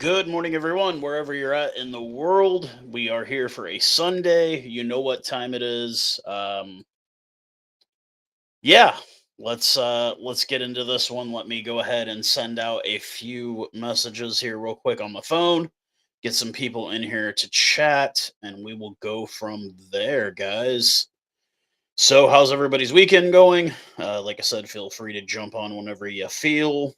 Good morning, everyone, wherever you're at in the world. We are here for a Sunday. You know what time it is. Yeah, let's get into this one. Let me go ahead and send out a few messages here real quick on my phone. Get some people in here to chat, and we will go from there, guys. So, how's everybody's weekend going? Like I said, feel free to jump on whenever you feel.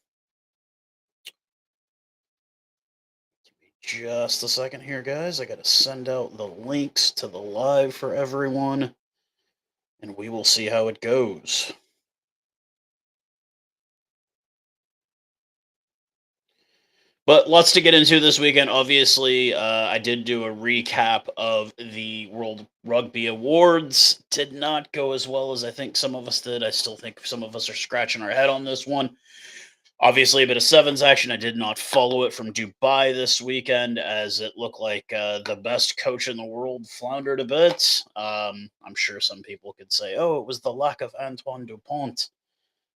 Just a second here, guys. I got to send out the links to the live for everyone, and we will see how it goes. But lots to get into this weekend. Obviously, I did do a recap of the World Rugby Awards. Did not go as well as I think some of us did. I still think some of us are scratching our head on this one. Obviously, a bit of sevens action. I did not follow it from Dubai this weekend, as it looked like the best coach in the world floundered a bit. I'm sure some people could say, "Oh, it was the lack of Antoine Dupont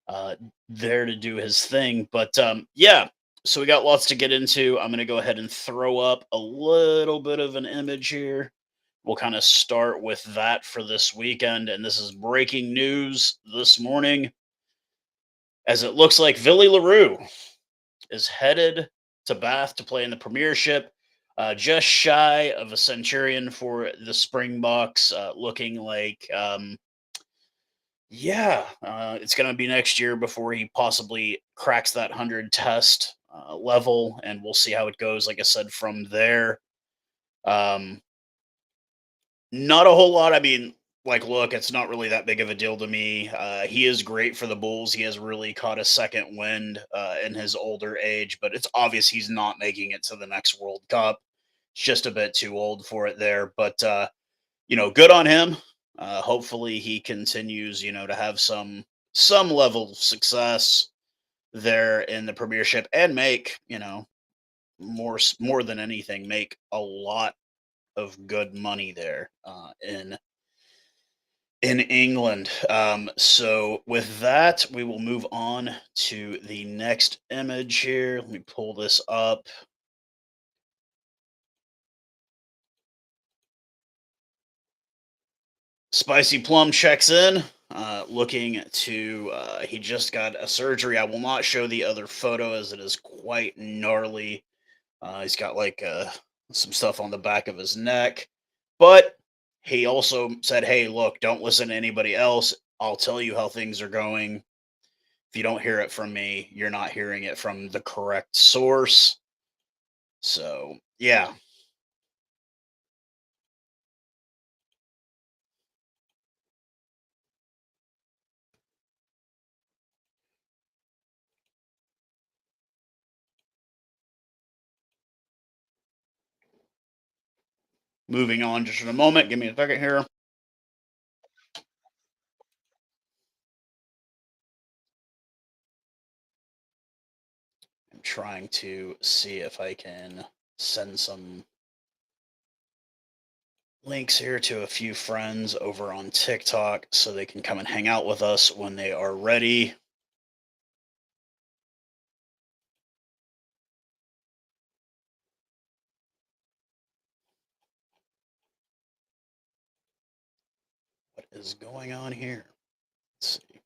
uh, there to do his thing." But yeah, so we got lots to get into. I'm going to go ahead and throw up a little bit of an image here. We'll kind of start with that for this weekend, and this is breaking news this morning, as it looks like Villy LaRue is headed to Bath to play in the Premiership. Just shy of a centurion for the Springboks, looking like, yeah, it's going to be next year before he possibly cracks that 100 test level, and we'll see how it goes. Like I said, from there, um, not a whole lot. I mean, like, look, it's not really that big of a deal to me. He is great for the Bulls. He has really caught a second wind in his older age, but it's obvious he's not making it to the next World Cup. It's just a bit too old for it there. But good on him. Hopefully, he continues, to have some level of success there in the Premiership and make, more than anything, make a lot of good money there in England. So with that, we will move on to the next image here. Let me pull this up. Spicy Plum checks in, looking to. He just got a surgery. I will not show the other photo as it is quite gnarly. He's got like some stuff on the back of his neck, but he also said, "Hey, look, don't listen to anybody else. I'll tell you how things are going. If you don't hear it from me, you're not hearing it from the correct source." So, yeah, moving on just in a moment. Give me a second here. I'm trying to see if I can send some links here to a few friends over on TikTok so they can come and hang out with us when they are ready. What is going on here? Let's see.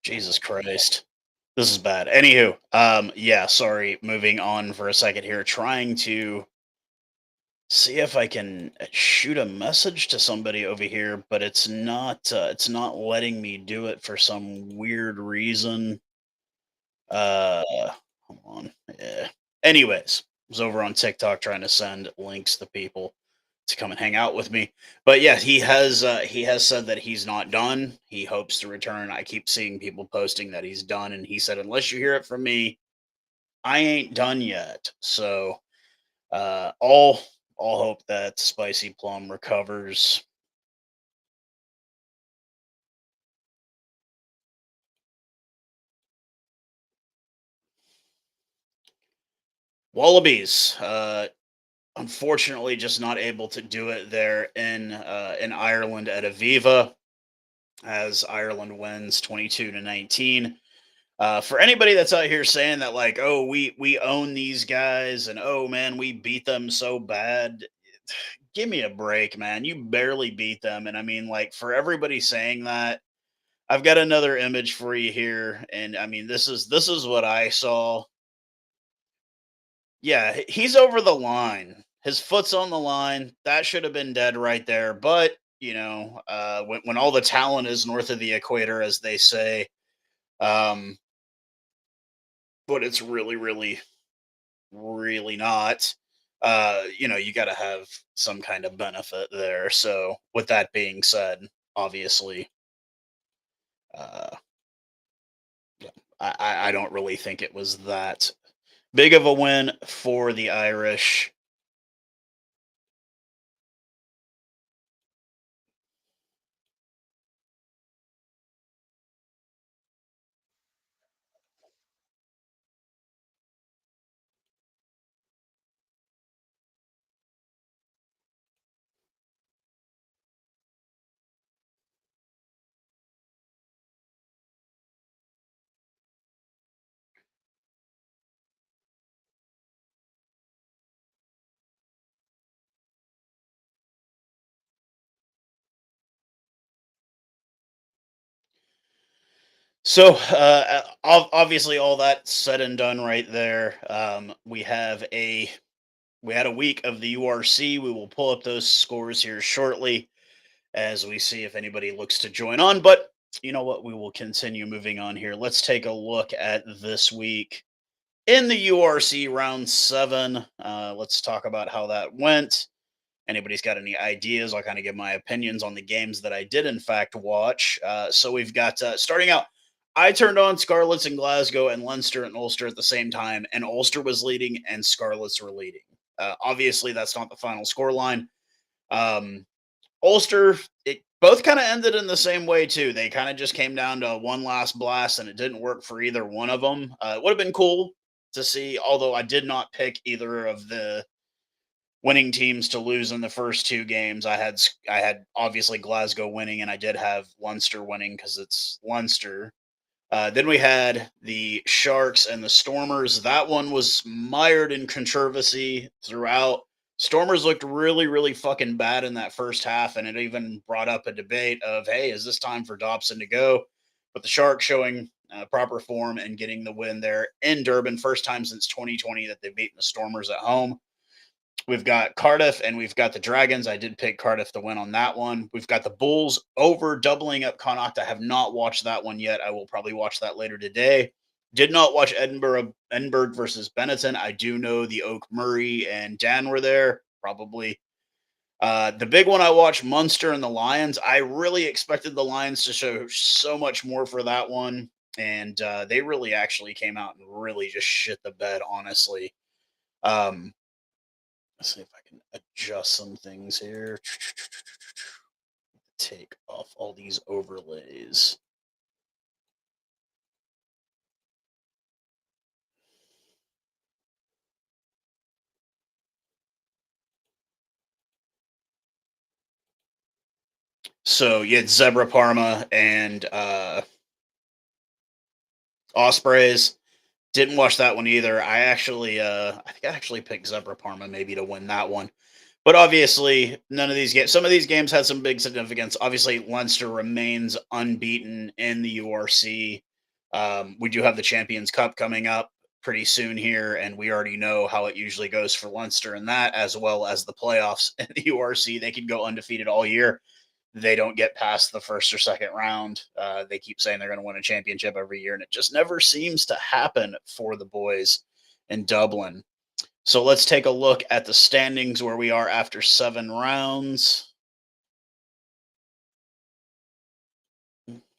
Jesus Christ. This is bad. Anywho, yeah, sorry, moving on for a second here, trying to see if I can shoot a message to somebody over here, but it's not letting me do it for some weird reason. Uh hold on. Yeah. Anyways, I was over on TikTok trying to send links to people to come and hang out with me. But yeah, he has said that he's not done. He hopes to return. I keep seeing people posting that he's done, and he said unless you hear it from me, I ain't done yet. So all hope that Spicy Plum recovers. Wallabies, unfortunately, just not able to do it there in Ireland at Aviva, as Ireland wins 22-19. For anybody that's out here saying that, like, oh, we own these guys, and oh man, we beat them so bad, give me a break, man. You barely beat them, and I mean, like, for everybody saying that, I've got another image for you here, and I mean, this is what I saw. Yeah, he's over the line. His foot's on the line. That should have been dead right there. But when all the talent is north of the equator, as they say, um, but it's really, really, really not. You got to have some kind of benefit there. So, with that being said, obviously, uh, yeah, I don't really think it was that big of a win for the Irish. So, obviously, all that said and done right there. We had a week of the URC. We will pull up those scores here shortly as we see if anybody looks to join on. But you know what? We will continue moving on here. Let's take a look at this week in the URC round seven. Let's talk about how that went. Anybody's got any ideas? I'll kind of give my opinions on the games that I did, in fact, watch. So we've got starting out. I turned on Scarlets in Glasgow and Leinster and Ulster at the same time, and Ulster was leading and Scarlets were leading. Obviously, that's not the final score line. Um, Ulster, it both kind of ended in the same way too. They kind of just came down to one last blast, and it didn't work for either one of them. It would have been cool to see, although I did not pick either of the winning teams to lose in the first two games. I had obviously Glasgow winning, and I did have Leinster winning because it's Leinster. Then we had the Sharks and the Stormers. That one was mired in controversy throughout. Stormers looked really, really fucking bad in that first half, and it even brought up a debate of, hey, is this time for Dobson to go? But the Sharks showing proper form and getting the win there in Durban, first time since 2020 that they've beaten the Stormers at home. We've got Cardiff and we've got the Dragons. I did pick Cardiff to win on that one. We've got the Bulls over doubling up Connacht. I have not watched that one yet. I will probably watch that later today. Did not watch Edinburgh versus Benetton. I do know the Oak Murray and Dan were there, probably. The big one I watched, Munster and the Lions. I really expected the Lions to show so much more for that one. And they really actually came out and really just shit the bed, honestly. Um, Let's see if I can adjust some things here. Take off all these overlays. So you had Zebra Parma and Ospreys. Didn't watch that one either. I think I actually picked Zebra Parma maybe to win that one. But obviously, none of these games. Some of these games had some big significance. Obviously, Leinster remains unbeaten in the URC. We do have the Champions Cup coming up pretty soon here, and we already know how it usually goes for Leinster in that, as well as the playoffs in the URC. They can go undefeated all year. They don't get past the first or second round. They keep saying they're going to win a championship every year, and it just never seems to happen for the boys in Dublin. So let's take a look at the standings where we are after 7 rounds.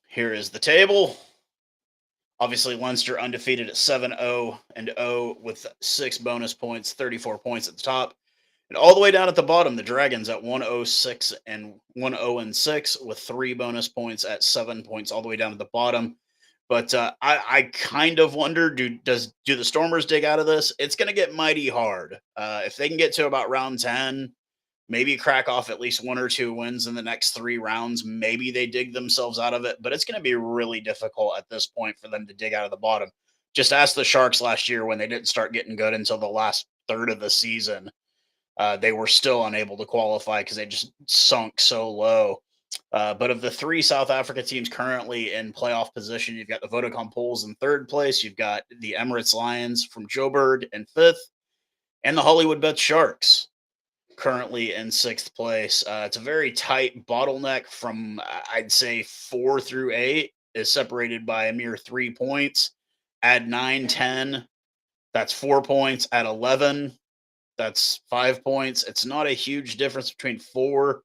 Here is the table. Obviously, Leinster undefeated at 7-0 and 0 with 6 bonus points, 34 points at the top. And all the way down at the bottom, the Dragons at 106 and 10 and 6 with 3 bonus points at 7 points all the way down at the bottom. But I kind of wonder, do the Stormers dig out of this? It's going to get mighty hard. If they can get to about round 10, maybe crack off at least 1 or 2 wins in the next 3 rounds, maybe they dig themselves out of it. But it's going to be really difficult at this point for them to dig out of the bottom. Just ask the Sharks last year when they didn't start getting good until the last third of the season. They were still unable to qualify because they just sunk so low. But of the 3 South Africa teams currently in playoff position, you've got the Vodacom Bulls in third place, you've got the Emirates Lions from Joburg in fifth, and the Hollywood Bet Sharks currently in sixth place. It's a very tight bottleneck from, I'd say, 4 through 8 is separated by a mere 3 points. Add 9, 10, that's 4 points. At 11, that's 5 points. It's not a huge difference between 4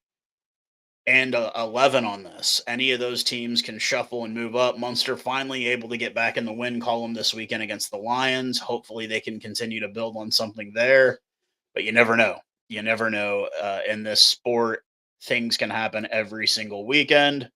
and 11 on this. Any of those teams can shuffle and move up. Munster finally able to get back in the win column this weekend against the Lions. Hopefully, they can continue to build on something there. But you never know. You never know. In this sport, things can happen every single weekend.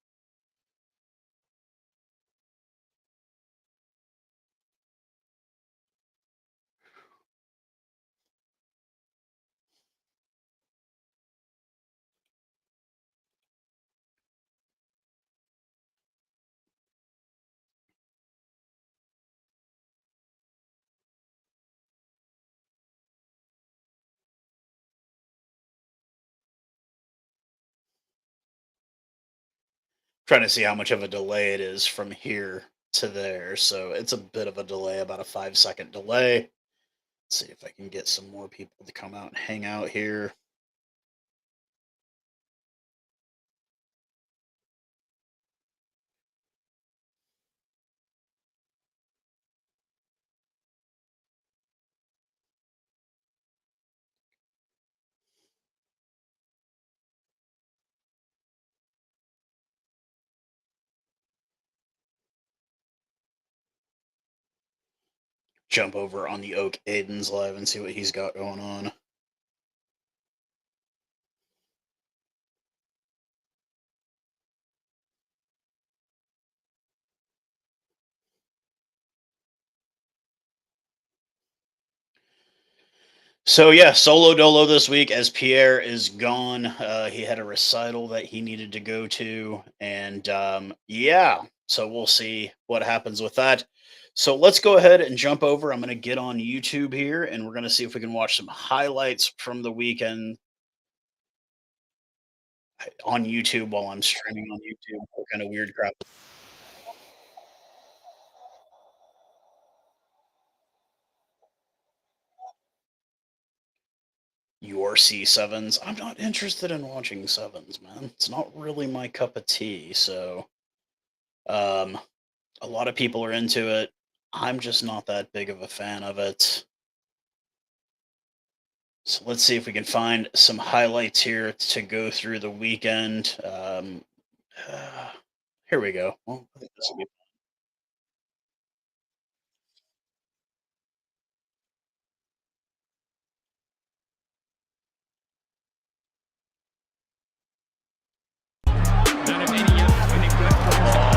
Trying to see how much of a delay it is from here to there. So it's a bit of a delay, about a 5 second delay. Let's see if I can get some more people to come out and hang out here. Jump over on the Oak Aiden's live and see what he's got going on. So yeah, solo dolo this week as Pierre is gone. He had a recital that he needed to go to, and yeah, so we'll see what happens with that. So let's go ahead and jump over. I'm going to get on YouTube here, and we're going to see if we can watch some highlights from the weekend on YouTube while I'm streaming on YouTube. What kind of weird crap? Your C7s. I'm not interested in watching sevens, man. It's not really my cup of tea. So, um, a lot of people are into it. I'm just not that big of a fan of it. So let's see if we can find some highlights here to go through the weekend. Uh, Here we go. Well, I think this will be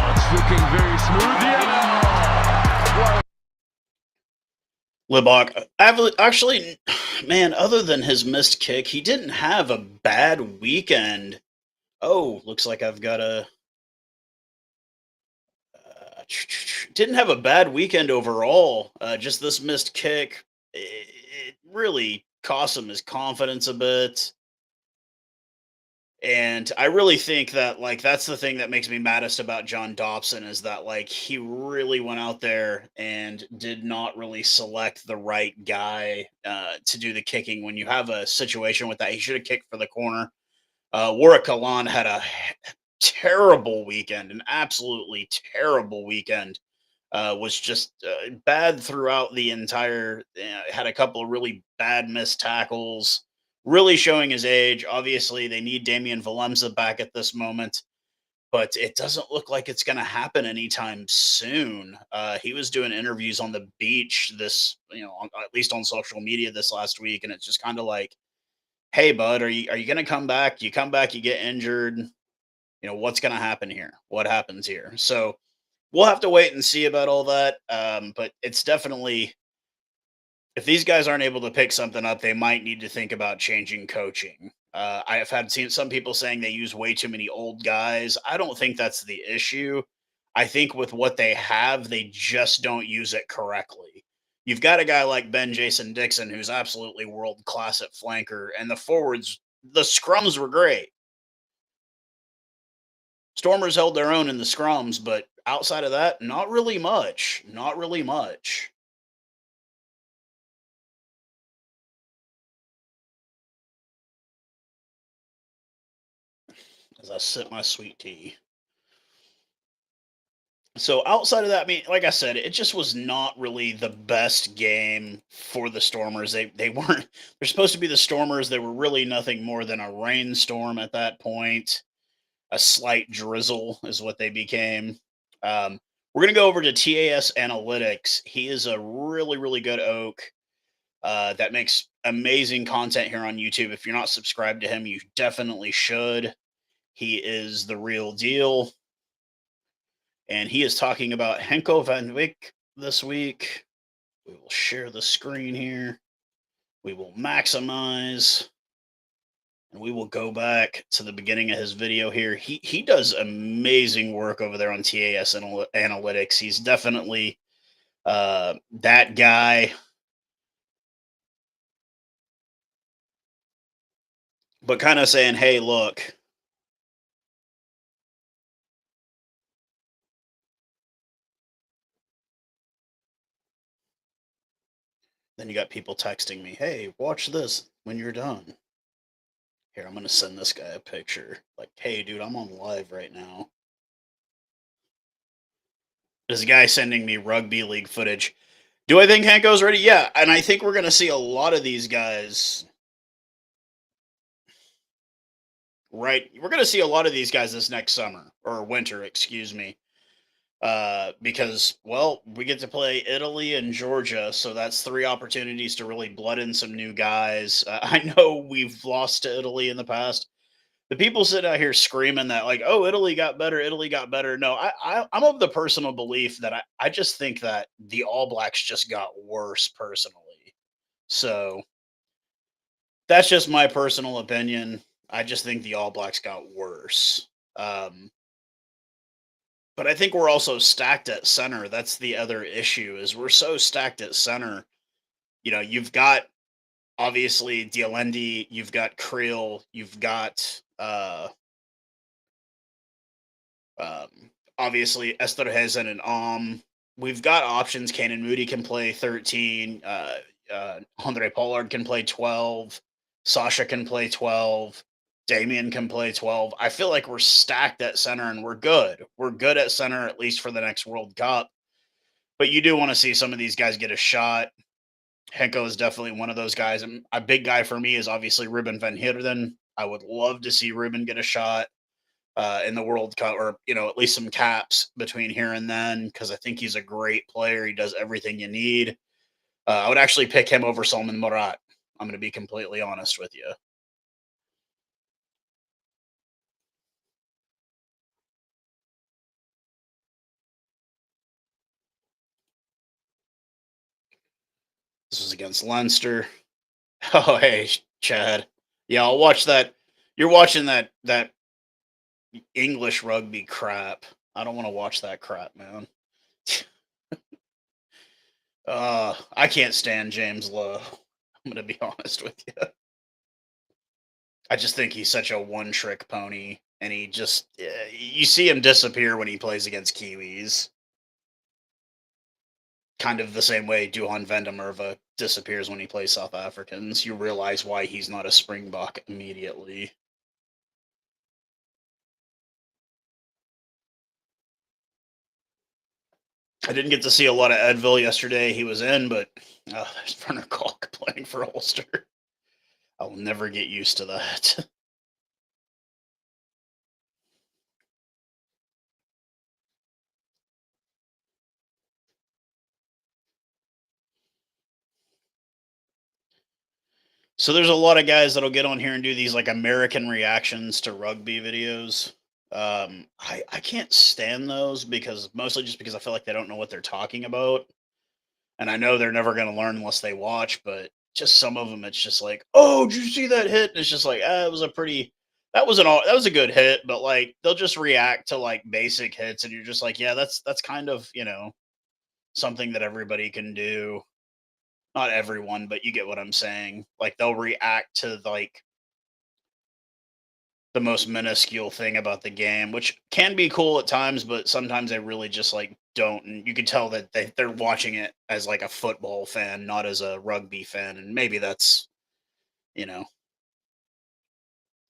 It's looking very smooth. Yeah. Libok. Actually, man, other than his missed kick, he didn't have a bad weekend. Oh, looks like I've got a didn't have a bad weekend overall. Just this missed kick, it really cost him his confidence a bit. And I really think that like that's the thing that makes me maddest about John Dobson is that like he really went out there and did not really select the right guy to do the kicking. When you have a situation with that, he should have kicked for the corner. Warwick Kalan had a terrible weekend, an absolutely terrible weekend. Was just bad throughout the entire. Had a couple of really bad missed tackles, really showing his age. Obviously, they need Damian Valemza back at this moment. but it doesn't look like it's going to happen anytime soon. He was doing interviews on the beach this, at least on social media this last week, and it's just kind of like, "Hey, bud, are you going to come back? You come back, you get injured. What's going to happen here? What happens here?" So we'll have to wait and see about all that. But it's definitely, if these guys aren't able to pick something up, they might need to think about changing coaching. I have had seen some people saying they use way too many old guys. I don't think that's the issue. I think with what they have, they just don't use it correctly. You've got a guy like Ben Jason Dixon who's absolutely world class at flanker, and the forwards, the scrums were great. Stormers held their own in the scrums, but outside of that, not really much. Not really much. As I sip my sweet tea. So outside of that, I mean, like I said, it just was not really the best game for the Stormers. They weren't. They're supposed to be the Stormers. They were really nothing more than a rainstorm at that point. A slight drizzle is what they became. We're gonna go over to TAS Analytics. He is a really good oak that makes amazing content here on YouTube. If you're not subscribed to him, you definitely should. He is the real deal. And he is talking about Henko van Wyk this week. We will share the screen here. We will maximize, and we will go back to the beginning of his video here. He does amazing work over there on TAS Analytics. He's definitely that guy. But kind of saying, hey, look, then you got people texting me, hey, watch this when you're done. Here, I'm going to send this guy a picture. Like, hey, dude, I'm on live right now. This guy sending me rugby league footage. Do I think Hanko's ready? Yeah, and I think we're going to see a lot of these guys. Right, we're going to see a lot of these guys this next summer or winter, excuse me. Because we get to play Italy and Georgia, so that's three opportunities to really blood in some new guys. I know we've lost to Italy in the past. The people sit out here screaming that, like, oh, Italy got better, Italy got better. No, I'm of the personal belief that I just think that the All Blacks just got worse personally. So that's just my personal opinion. I just think the All Blacks got worse. But I think we're also stacked at center. That's the other issue, is we're so stacked at center. You've got obviously Dialendi, you've got Creel, you've got obviously Esterhazen and We've got options. Kanan Moody can play 13. Andre Pollard can play 12. Sasha can play 12. Damien can play 12. I feel like we're stacked at center and we're good. We're good at center, at least for the next World Cup. But you do want to see some of these guys get a shot. Henko is definitely one of those guys. And a big guy for me is obviously Ruben van Heerden. I would love to see Ruben get a shot in the World Cup, or at least some caps between here and then, because I think he's a great player. He does everything you need. I would actually pick him over Salman Murat. I'm going to be completely honest with you. This was against Leinster. Oh, hey, Chad. Yeah, I'll watch that. You're watching that English rugby crap. I don't want to watch that crap, man. I can't stand James Lowe. I'm going to be honest with you. I just think he's such a one-trick pony, and he just you see him disappear when he plays against Kiwis. Kind of the same way Duhan Vandemerva disappears when he plays South Africans. You realize why he's not a Springbok immediately. I didn't get to see a lot of Edville yesterday. He was in, but there's Werner Kalk playing for Ulster. I'll never get used to that. So there's a lot of guys that'll get on here and do these like American reactions to rugby videos. I can't stand those because mostly just because I feel like they don't know what they're talking about, and I know they're never going to learn unless they watch. But just some of them, it's just like, oh, did you see that hit? And it's just like, it was a pretty. That was a good hit, but like they'll just react to like basic hits, and you're just like, yeah, that's kind of something that everybody can do. Not everyone, but you get what I'm saying. Like they'll react to like the most minuscule thing about the game, which can be cool at times, but sometimes they really just like don't. And you can tell that they're watching it as like a football fan, not as a rugby fan. And maybe you know,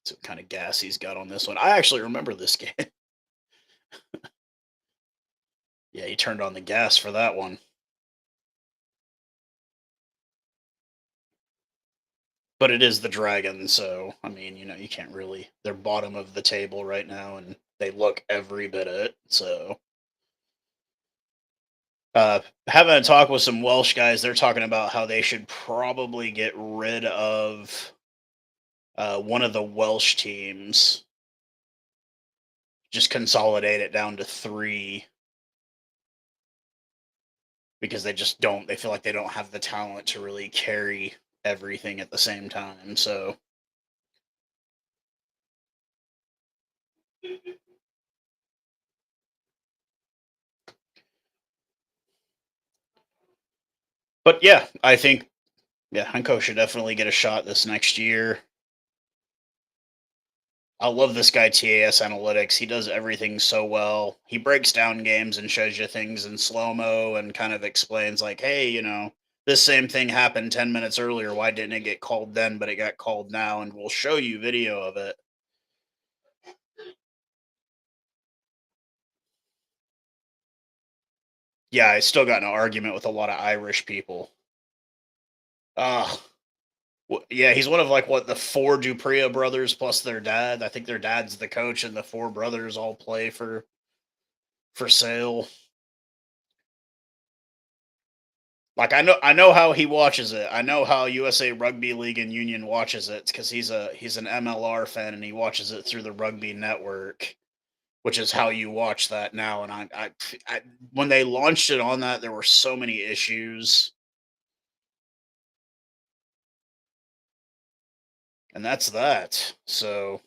some kind of gas he's got on this one. I actually remember this game. Yeah, he turned on the gas for that one. But it is the Dragon, so I mean, you can't really. They're bottom of the table right now, and they look every bit of it. So having a talk with some Welsh guys, they're talking about how they should probably get rid of one of the Welsh teams, just consolidate it down to three because they just don't. They feel like they don't have the talent to really carry everything at the same time. So, but yeah, I think Hanko should definitely get a shot this next year. I love this guy TAS Analytics. He does everything so well. He breaks down games and shows you things in slow mo and kind of explains like, hey, this same thing happened 10 minutes earlier. Why didn't it get called then, but it got called now? And we'll show you video of it. Yeah, I still got in an argument with a lot of Irish people. Uh yeah, he's one of like what the four Dupria brothers plus their dad. I think their dad's the coach, and the four brothers all play for Sale. Like I know how he watches it. I know how USA Rugby League and Union watches it because he's an MLR fan and he watches it through the Rugby Network, which is how you watch that now. And I when they launched it on that, there were so many issues, and that's that. So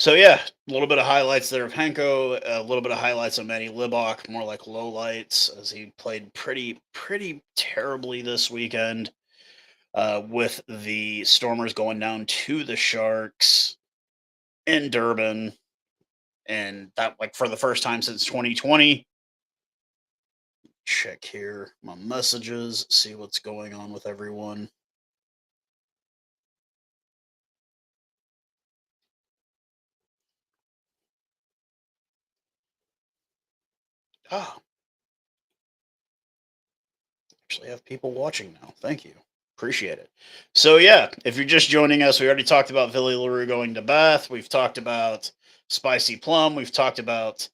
yeah, a little bit of highlights there of Henko, a little bit of highlights of Manny Libach, more like lowlights as he played pretty terribly this weekend. With the Stormers going down to the Sharks in Durban, and that like for the first time since 2020. Check here my messages, see what's going on with everyone. Ah, actually have people watching now. Thank you. Appreciate it. So yeah, if you're just joining us, we already talked about Billy LaRue going to Bath. We've talked about Spicy Plum. We've talked about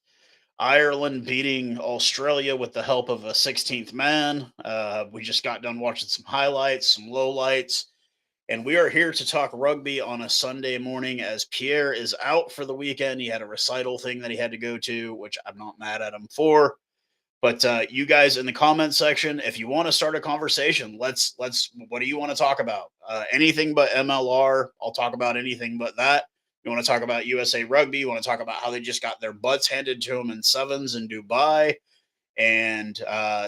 Ireland beating Australia with the help of a 16th man. We just got done watching some highlights, some lowlights, and we are here to talk rugby on a Sunday morning as Pierre is out for the weekend. He had a recital thing that he had to go to, which I'm not mad at him for. But you guys in the comment section, if you want to start a conversation, let's. What do you want to talk about? Anything but MLR. I'll talk about anything but that. You want to talk about USA Rugby? You want to talk about how they just got their butts handed to them in sevens in Dubai, and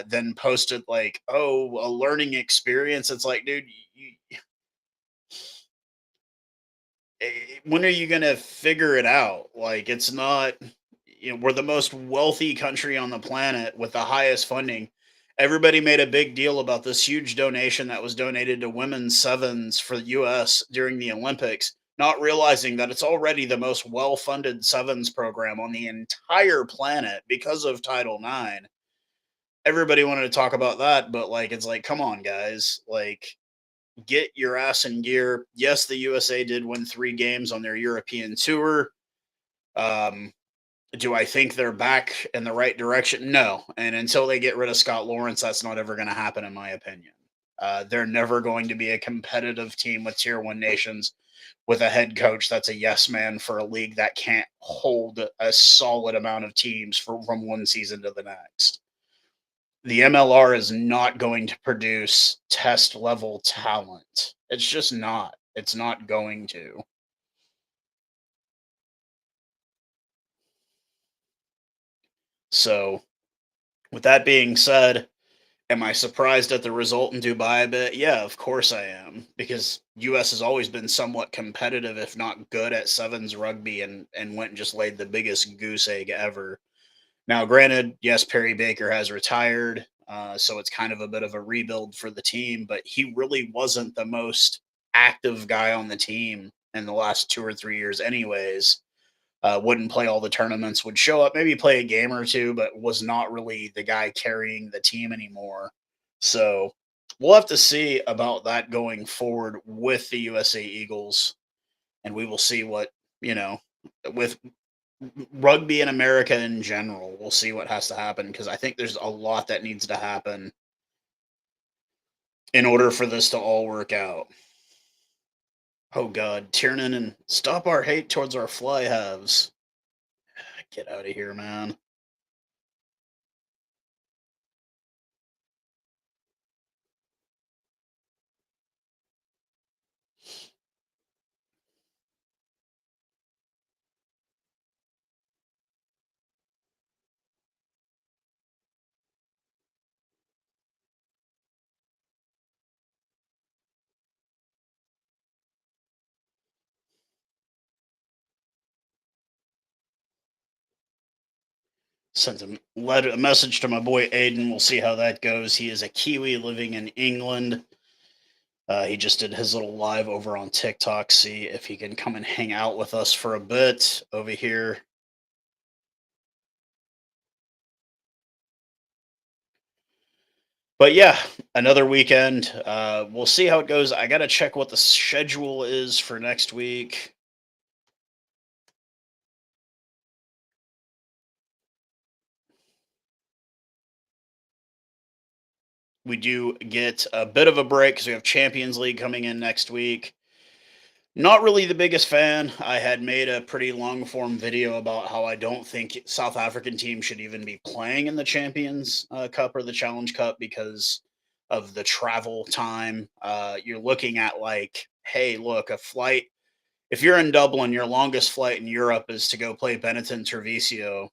then posted like, "Oh, a learning experience." It's like, dude, when are you gonna figure it out? Like, it's not. We're the most wealthy country on the planet with the highest funding. Everybody made a big deal about this huge donation that was donated to women's sevens for the U.S. during the Olympics, not realizing that it's already the most well-funded sevens program on the entire planet because of Title IX. Everybody wanted to talk about that, but like, it's like, come on, guys, like. get your ass in gear. Yes, the USA did win 3 games on their European tour. Um, do I think they're back in the right direction? No. And until they get rid of Scott Lawrence, that's not ever going to happen, in my opinion. They're never going to be a competitive team with tier one nations with a head coach that's a yes man for a league that can't hold a solid amount of teams from one season to the next. The MLR is not going to produce test level talent. It's just not. It's not going to. So, with that being said, am I surprised at the result in Dubai a bit? Yeah, of course I am, because US has always been somewhat competitive, if not good, at sevens rugby, and went and just laid the biggest goose egg ever. Now, granted, yes, Perry Baker has retired, so it's kind of a bit of a rebuild for the team, but he really wasn't the most active guy on the team in the last 2 or 3 years, anyways. Wouldn't play all the tournaments, would show up, maybe play a game or two, but was not really the guy carrying the team anymore. So we'll have to see about that going forward with the USA Eagles, and we will see what, you know, with rugby in America in general. We'll see what has to happen because I think there's a lot that needs to happen in order for this to all work out. Oh God, Tiernan, and stop our hate towards our fly halves. Get out of here, man. Sent a message to my boy Aiden. We'll see how that goes. He is a Kiwi living in England. He just did his little live over on TikTok. See if he can come and hang out with us for a bit over here. But yeah, another weekend. We'll see how it goes. I got to check what the schedule is for next week. We do get a bit of a break because we have Champions League coming in next week. Not really the biggest fan. I had made a pretty long form video about how I don't think South African team should even be playing in the Champions Cup or the Challenge Cup because of the travel time. You're looking at like, hey, look, a flight. If you're in Dublin, your longest flight in Europe is to go play Benetton Treviso,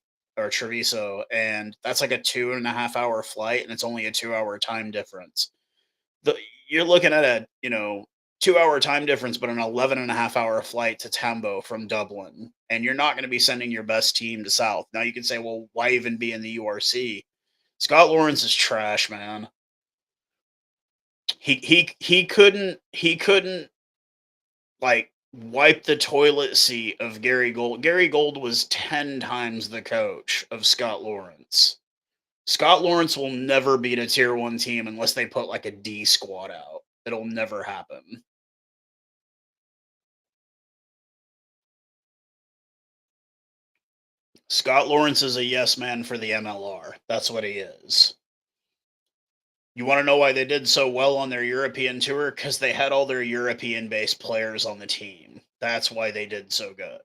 and that's like a 2.5 hour flight, and it's only a 2 hour time difference. the You're looking at a 2 hour time difference, but an 11.5 hour flight to Tambo from Dublin, and you're not going to be sending your best team to South. Now you can say, well, why even be in the URC? Scott Lawrence is trash, man. He couldn't like wipe the toilet seat of Gary Gold. Gary Gold was 10 times the coach of Scott Lawrence. Scott Lawrence will never beat a tier one team unless they put like a D squad out. It'll never happen. Scott Lawrence is a yes man for the MLR. That's what he is. You want to know why they did so well on their European tour? Because they had all their European based players on the team. That's why they did so good.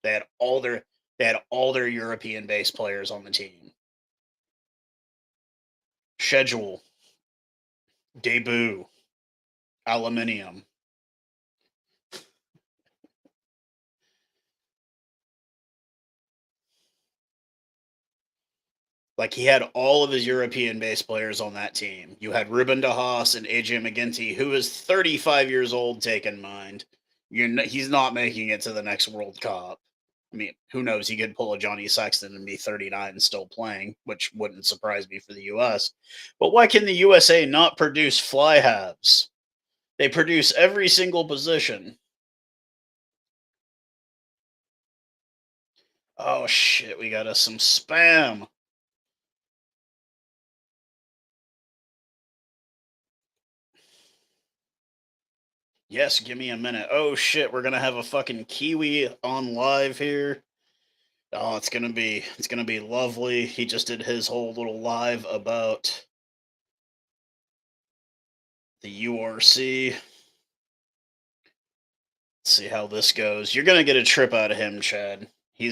They had all their European based players on the team. Schedule, debut, aluminium. Like he had all of his European based players on that team. You had Ruben de Haas and AJ McGinty, who is 35 years old, take in mind. He's not making it to the next World Cup. I mean, who knows? He could pull a Johnny Sexton and be 39 and still playing, which wouldn't surprise me for the US. But why can the USA not produce fly halves? They produce every single position. Oh shit, we got us some spam. Yes, give me a minute. Oh shit, we're gonna have a fucking Kiwi on live here. Oh, it's gonna be lovely. He just did his whole little live about the URC. Let's see how this goes. You're gonna get a trip out of him, Chad. He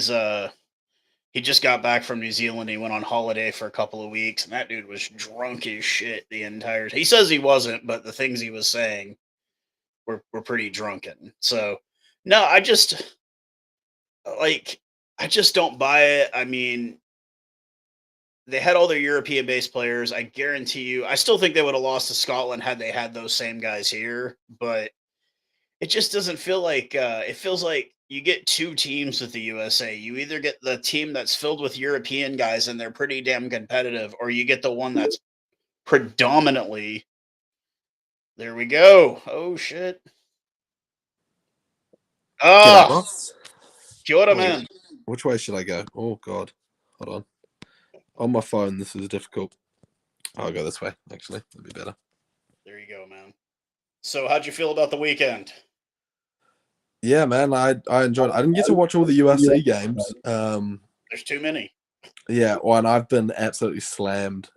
just got back from New Zealand. He went on holiday for a couple of weeks, and that dude was drunk as shit the entire. He says he wasn't, but the things he was saying were pretty drunken. So, no, like I just don't buy it. I mean, they had all their European-based players. I guarantee you, I still think they would have lost to Scotland had they had those same guys here. But it just doesn't feel like it feels like you get two teams with the USA. You either get the team that's filled with European guys and they're pretty damn competitive, or you get the one that's predominantly. There we go. Oh shit. G'day, Ah, boss. kia ora, Oh, man. which way should I go? Oh, God. Hold on. On my phone, this is difficult. I'll go this way, actually. That'd be better. There you go, man. So, how'd you feel about the weekend? Yeah, man, I enjoyed it. I didn't get to watch all the UFC games. There's too many. Yeah, well, and I've been absolutely slammed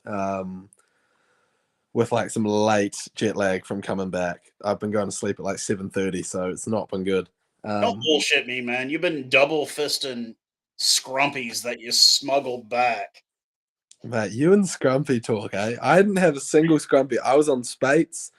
with like some late jet lag from coming back. I've been going to sleep at like 7:30, so it's not been good. Don't bullshit me, man. You've been double fisting scrumpies that you smuggled back. Mate, you and Scrumpy talk, eh? I didn't have a single Scrumpy. I was on Spates.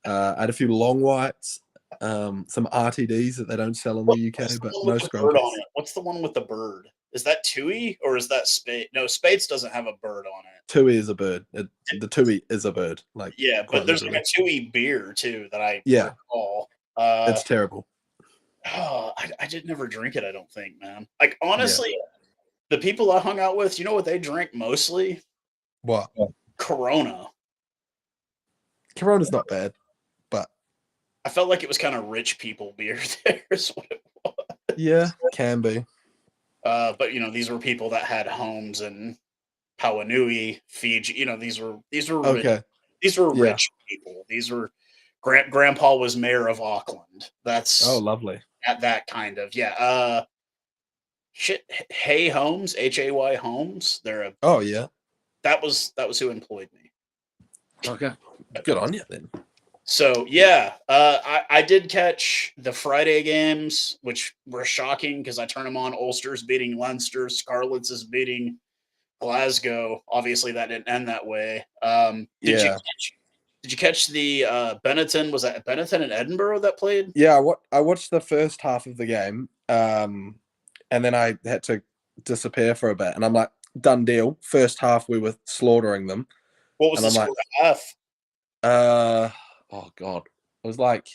I had a few long whites, some RTDs that they don't sell in the UK, What's the but one no with the bird on Scrumpies. it? What's the one with the bird? Is that Tui or is that Spade? No, Spades doesn't have a bird on it. Tui is a bird. The Tui is a bird, like Yeah, quite but there's like literally. a Tui beer too that I Yeah, recall. it's terrible. I did never drink it. I don't think, man. Like Yeah. honestly, the people I hung out with, you know what they drink mostly? What? Corona. Corona's not bad, but I felt like it was kind of rich people beer there. Is what it was. yeah, can be. But these were people that had homes in Pauanui, Fiji. These were rich, Okay. these were Yeah. rich people. These were Grandpa was mayor of Auckland. That's Oh, lovely. that kind of yeah. Shit, Hay Homes, Hay Homes. Oh, yeah. That was who employed me. Okay. Good on you then. So yeah, I did catch the Friday games, which were shocking because I turned them on. Ulster's beating Leinster, Scarlets is beating Glasgow. Obviously, that didn't end that way. Yeah. Did you catch the Benetton? Was that Benetton and Edinburgh that played? Yeah, I watched the first half of the game, and then I had to disappear for a bit, and I'm like, done deal. First half, we were slaughtering them. What was And the I'm score like, at half? Oh God, it was like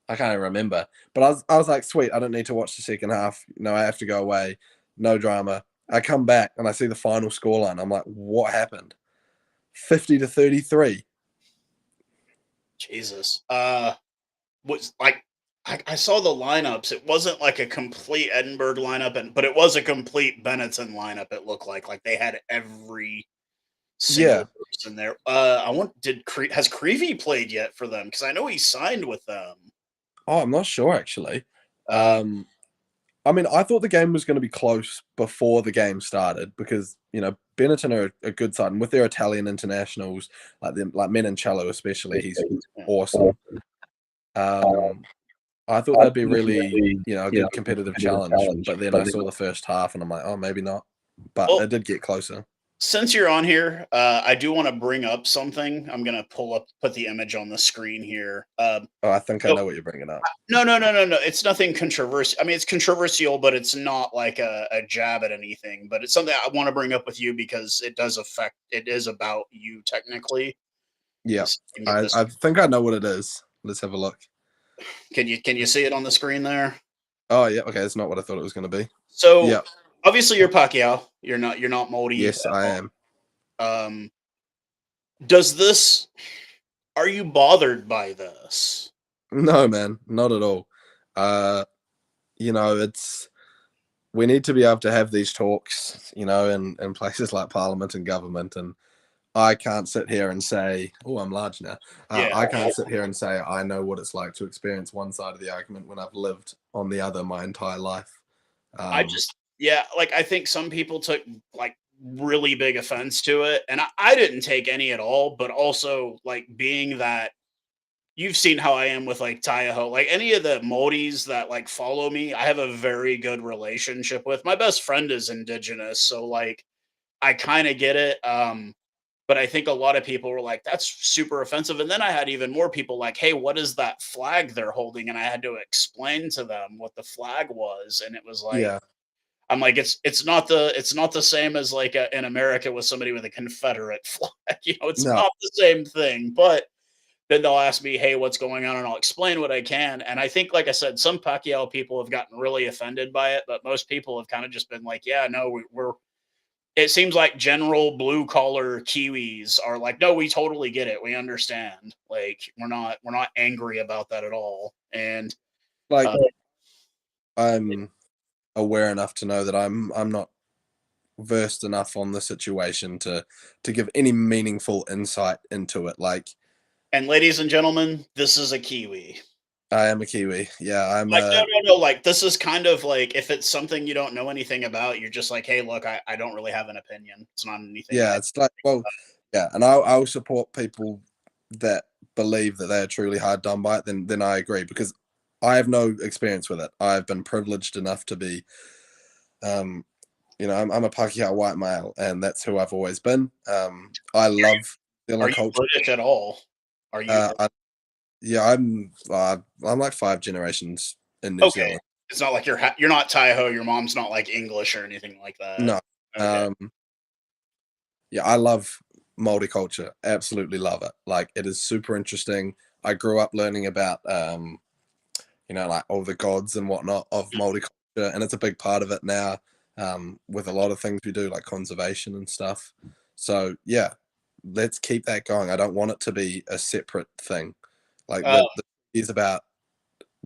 I can't even remember. But I was like, sweet, I don't need to watch the second half. No, I have to go away. No drama. I come back and I see the final scoreline. I'm like, what happened? 50-33. Jesus. Was like I saw the lineups. It wasn't like a complete Edinburgh lineup, but it was a complete Benetton lineup. It looked like they had every single person there. Has Creevy played yet for them? Because I know he signed with them. Oh, I'm not sure actually. I mean, I thought the game was going to be close before the game started because Benetton are a good side, and with their Italian internationals like Menoncello especially, he's awesome. I thought that'd be really a good competitive challenge, but then I saw the first half and I'm like, oh, maybe not. But it did get closer. Since you're on here, I do want to bring up something. I'm gonna put the image on the screen here. I think I know what you're bringing up. No. It's nothing controversial. I mean, it's controversial, but it's not like a jab at anything. But it's something I want to bring up with you because it is about you technically. Yeah, I think I know what it is. Let's have a look. Can you see it on the screen there? Oh yeah, okay. It's not what I thought it was going to be. So yeah. Obviously you're Pacquiao. You're not Moldy. Yes, I am. Are you bothered by this? No, man, not at all. We need to be able to have these talks, in places like Parliament and government, and I can't sit here and say, "Oh, I'm large now." Yeah. I can't sit here and say I know what it's like to experience one side of the argument when I've lived on the other my entire life. I Um, just yeah, like, I think some people took, like, really big offense to it, and I didn't take any at all, but also, like, being that you've seen how I am with, like, Tahoe, like, any of the Māoris that, like, follow me, I have a very good relationship with. My best friend is Indigenous, so, like, I kinda get it, but I think a lot of people were like, "That's super offensive," and then I had even more people like, "Hey, what is that flag they're holding?" And I had to explain to them what the flag was, and it was like yeah, I'm like, it's not the same as like in America with somebody with a Confederate flag. It's no, not the same thing. But then they'll ask me, "Hey, what's going on?" And I'll explain what I can. And I think, like I said, some Pacquiao people have gotten really offended by it, but most people have kind of just been like, "Yeah, no, we're." It seems like general blue collar Kiwis are like, "No, we totally get it. We understand. Like, we're not angry about that at all." And like uh, I'm aware enough to know that I'm not versed enough on the situation to give any meaningful insight into it. Like and ladies and gentlemen, this is a Kiwi. I am a Kiwi. Yeah, I'm Like, no, a no, no, like, this is kind of like if it's something you don't know anything about, you're just like, "Hey, look, I don't really have an opinion. It's not anything yeah. I." It's like well, yeah, and I'll support people that believe that they are truly hard done by it. Then I agree because I have no experience with it. I've been privileged enough to be, um, I'm a Pākehā white male, and that's who I've always been. I love New Are Zealand you culture. British at all? Are you Uh, I, yeah, I'm like 5 generations in New okay. Zealand. It's not like you're not Taiho, your mom's not, like, English or anything like that. No, Okay. um, yeah, I love Māori culture. Absolutely love it. Like it is super interesting. I grew up learning about like all the gods and whatnot of Māori culture, and it's a big part of it now. With a lot of things we do, like conservation and stuff. So yeah, let's keep that going. I don't want it to be a separate thing. Like Uh, the is about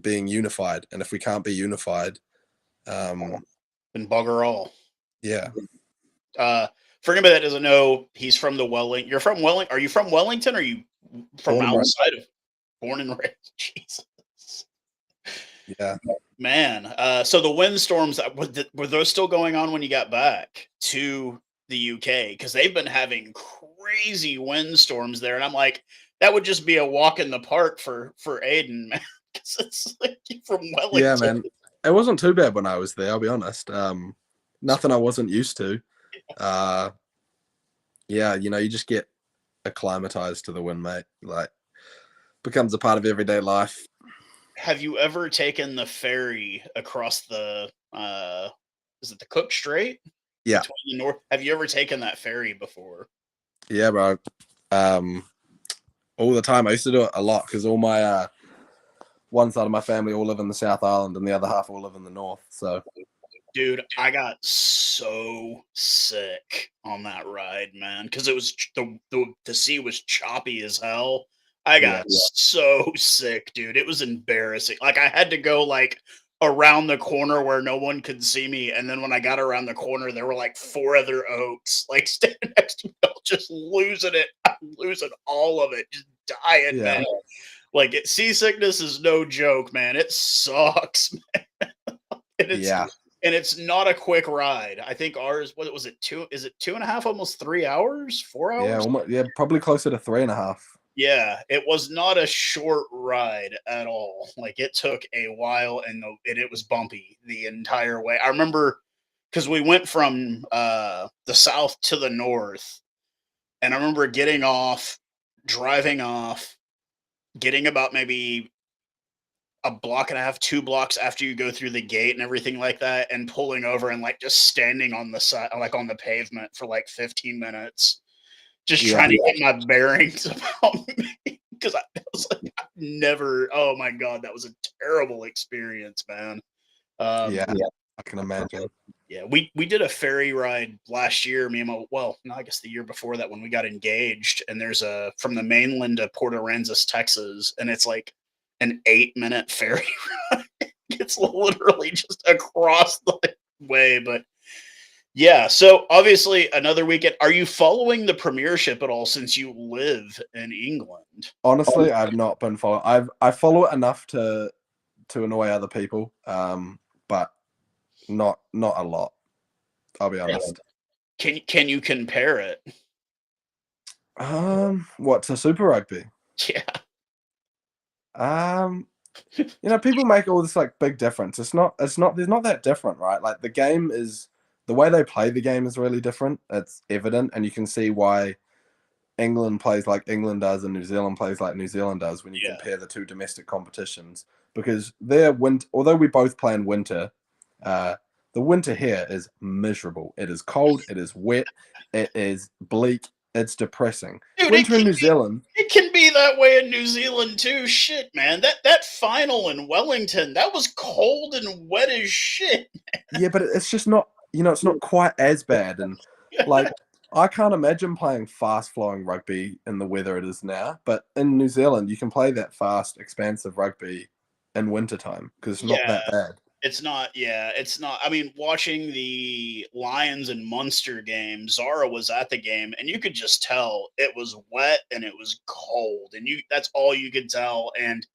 being unified, and if we can't be unified, um, then bugger all. yeah, Uh, for anybody that doesn't know, he's from the you're from are you from Wellington, or are you from born and raised, outside of born and raised? Jesus. yeah, Man, so the windstorms were those still going on when you got back to the UK? Because they've been having crazy windstorms there, and I'm like, that would just be a walk in the park for Aiden, man. Because it's like you're from yeah, Wellington. man. It wasn't too bad when I was there. I'll be honest. Nothing I wasn't used to. Uh, yeah, you just get acclimatized to the wind, mate. Like becomes a part of everyday life. Have you ever taken the ferry across the is it the Cook Strait Yeah, between the north? Have you ever taken that ferry before? yeah, bro. Um, all the time. I used to do it a lot because all my one side of my family all live in the South Island and the other half all live in the North. So Dude, I got so sick on that ride, man, because it was the sea was choppy as hell. I yeah, got so sick, dude. It was embarrassing. Like I had to go like around the corner where no one could see me, and then when I got around the corner, there were like four other oaks like standing next to me, just losing it, losing all of it, just dying, yeah, man. Like seasickness is no joke, man. It sucks, and yeah, it's not a quick ride. I think ours, what was it, two? Is it 2.5, almost 3 hours, 4 hours? almost, yeah. Probably closer to 3.5. Yeah, it was not a short ride at all. Like it took a while, and it was bumpy the entire way. I remember because we went from the south to the north, and I remember getting off, driving off, getting about maybe a block and a half, 2 blocks after you go through the gate and everything like that, and pulling over and like just standing on the side, like on the pavement for like 15 minutes, just Yeah, trying to get my bearings about me. Because I was like, I've never, oh my God, that was a terrible experience, man. yeah. Yeah. I can imagine. Yeah, we did a ferry ride last year. Me and my well, no, I guess the year before that when we got engaged. And there's a from the mainland to Port Aransas, Texas, and it's like an 8-minute ferry ride. It's literally just across the way, but Yeah, so obviously another weekend. Are you following the Premiership at all since you live in England? Honestly, I've not been following. I follow it enough to annoy other people, but not a lot. I'll be honest. Can you compare it? What to Super Rugby? Yeah. Um, people make all this like big difference. It's not. There's not that different, right? Like the way they play the game is really different. It's evident, and you can see why England plays like England does and New Zealand plays like New Zealand does when you Yeah. compare the two domestic competitions. Because although we both play in winter, uh, the winter here is miserable. It is cold. It is wet. It is bleak. It's depressing. Dude, Winter in New Zealand, it can be that way in New Zealand too. Shit, man. That final in Wellington, that was cold and wet as shit. yeah, but it's just not. It's not quite as bad. And like, I can't imagine playing fast flowing rugby in the weather it is now. But in New Zealand, you can play that fast, expansive rugby in wintertime because it's not Yeah. that bad. It's not. I mean, watching the Lions and Munster game, Zara was at the game, and you could just tell it was wet and it was cold, and that's all you could tell. And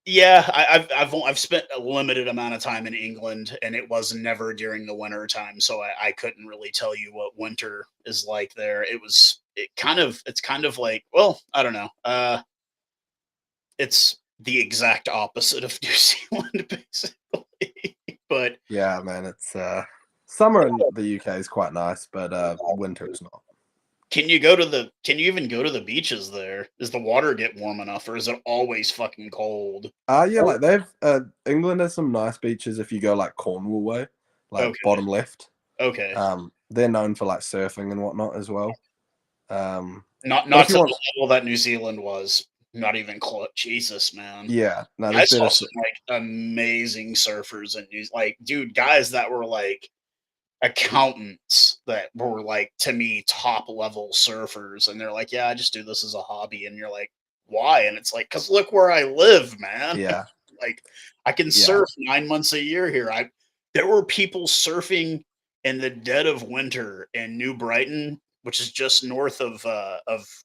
yeah, I've spent a limited amount of time in England, and it was never during the winter time, so I couldn't really tell you what winter is like there. It's kind of like, well, I don't know. It's the exact opposite of New Zealand, basically. But Yeah, man. It's summer in the UK is quite nice, but winter is not. can you even go to the beaches there? Does the water get warm enough, or is it always fucking cold? Yeah, like they've England has some nice beaches if you go like Cornwall way, like Okay, bottom left. okay. They're known for like surfing and whatnot as well. But Not if you to want, the level that New Zealand was. Not even close. Jesus, man. yeah, no, I there's saw better. some like amazing surfers and like, dude, guys that were like accountants that were like, to me, top level surfers, and they're like, yeah, I just do this as a hobby, and you're like, why? And it's like, because look where I live, man. Yeah, Like, I can yeah, surf 9 months a year here. I There were people surfing in the dead of winter in New Brighton, which is just north of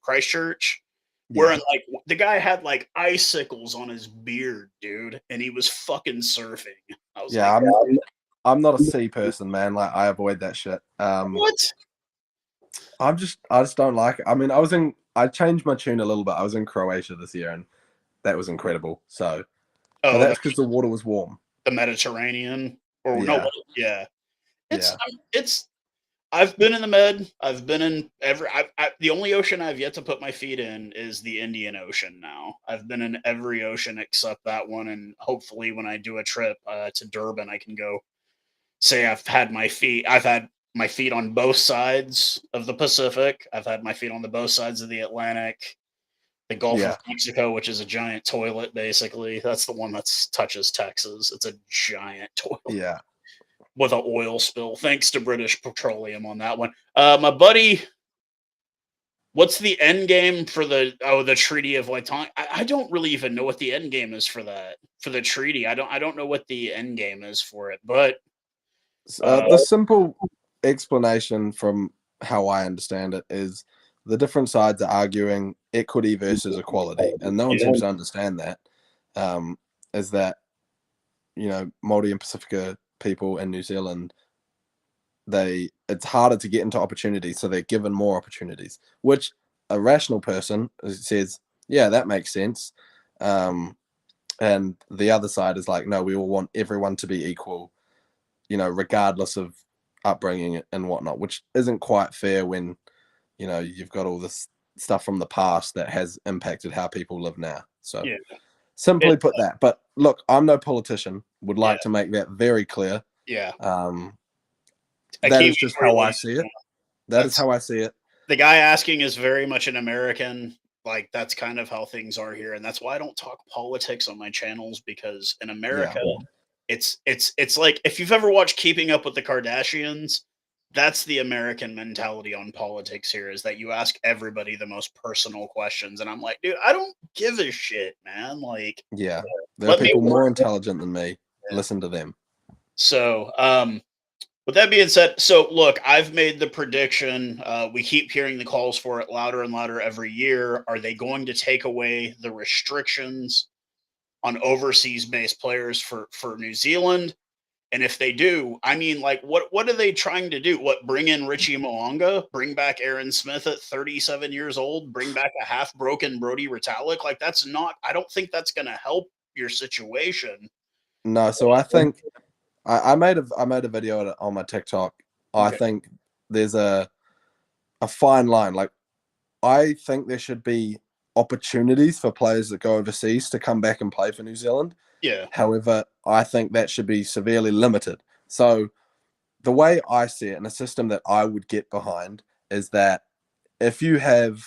Christchurch, yeah, where like the guy had like icicles on his beard, dude, and he was fucking surfing. I was like, yeah. I'm not a sea person, man. Like I avoid that shit. what? I just don't like it. I mean, I changed my tune a little bit. I was in Croatia this year, and that was incredible. So, but Oh, that's because the water was warm. the Mediterranean, or no? Yeah, Yeah, yeah, it's. I've been in the Med. I've been in the only ocean I've yet to put my feet in is the Indian Ocean. Now I've been in every ocean except that one, and hopefully, when I do a trip to Durban, I can go say I've had my feet on both sides of the Pacific. I've had my feet on the both sides of the Atlantic, the Gulf of yeah, Mexico, which is a giant toilet, basically. That's the one that touches Texas. It's a giant toilet yeah. with an oil spill. Thanks to British Petroleum on that one. My buddy, what's the end game for the Treaty of Laitan? I don't really even know what the end game is for the treaty. I don't know what the end game is for it, but The simple explanation from how I understand it is the different sides are arguing equity versus equality, and no one yeah, seems to understand that. Is that Māori and Pacifica people in New Zealand, it's harder to get into opportunities, so they're given more opportunities, which a rational person says, yeah, that makes sense. And the other side is like, no, we all want everyone to be equal, regardless of upbringing and whatnot, which isn't quite fair when, you've got all this stuff from the past that has impacted how people live now. So yeah, simply it, put that. But look, I'm no politician, would yeah, like to make that very clear. yeah. Um, A that Kiwi is just for you, how I ladies see and it. gentlemen. That is That's how I see it. the guy asking is very much an American. Like, that's kind of how things are here, and that's why I don't talk politics on my channels, because in Yeah. America, it's like, if you've ever watched Keeping Up with the Kardashians, that's the American mentality on politics here, is that you ask everybody the most personal questions, and I'm like, dude, I don't give a shit, man. Like, Yeah. There are let me people work. more intelligent than me. Yeah. Listen to them. So, With that being said, so look, I've made the prediction. We keep hearing the calls for it louder and louder every year. Are they going to take away the restrictions on overseas-based players for New Zealand? And if they do, I mean, like, what are they trying to do? What, bring in Richie Mo'unga, bring back Aaron Smith at 37 years old, bring back a half-broken Brody Retallick? Like, that's not. I don't think that's going to help your situation. No, so I think I made a video on my TikTok. I Okay. think there's a fine line. Like I think there should be opportunities for players that go overseas to come back and play for New Zealand. Yeah. However, I think that should be severely limited. So the way I see it, and a system that I would get behind, is that if you have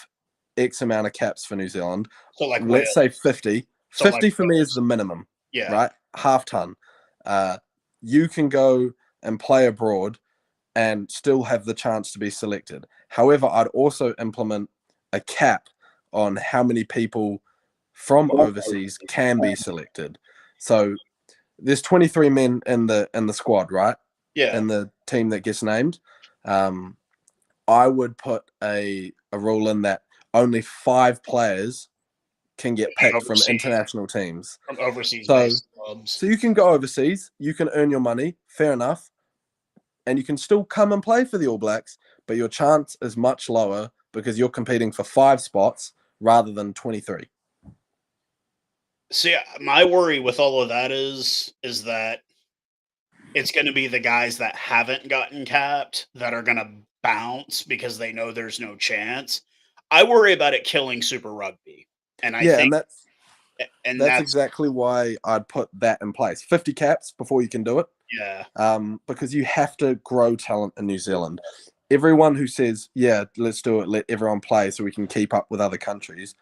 X amount of caps for New Zealand, So like let's Wales. say 50. So like 50 for me is Wales. the minimum, Yeah. right? Half ton. You can go and play abroad and still have the chance to be selected. However, I'd also implement a cap on how many people from overseas can be selected. So there's 23 men in the squad, right? Yeah. In the team that gets named. Um, I would put a rule in that only 5 players can get picked from Overseas international teams. from overseas So based clubs. so you can go overseas, you can earn your money, fair enough, and you can still come and play for the All Blacks, but your chance is much lower because you're competing for 5 spots rather than 23. See, my worry with all of that is that it's going to be the guys that haven't gotten capped that are going to bounce because they know there's no chance. I worry about it killing Super Rugby, and I Yeah, think, and and that's that's exactly why I'd put that in place. 50 caps before you can do it. yeah. Because you have to grow talent in New Zealand. Everyone who says, "Yeah, let's do it, let everyone play so we can keep up with other countries,"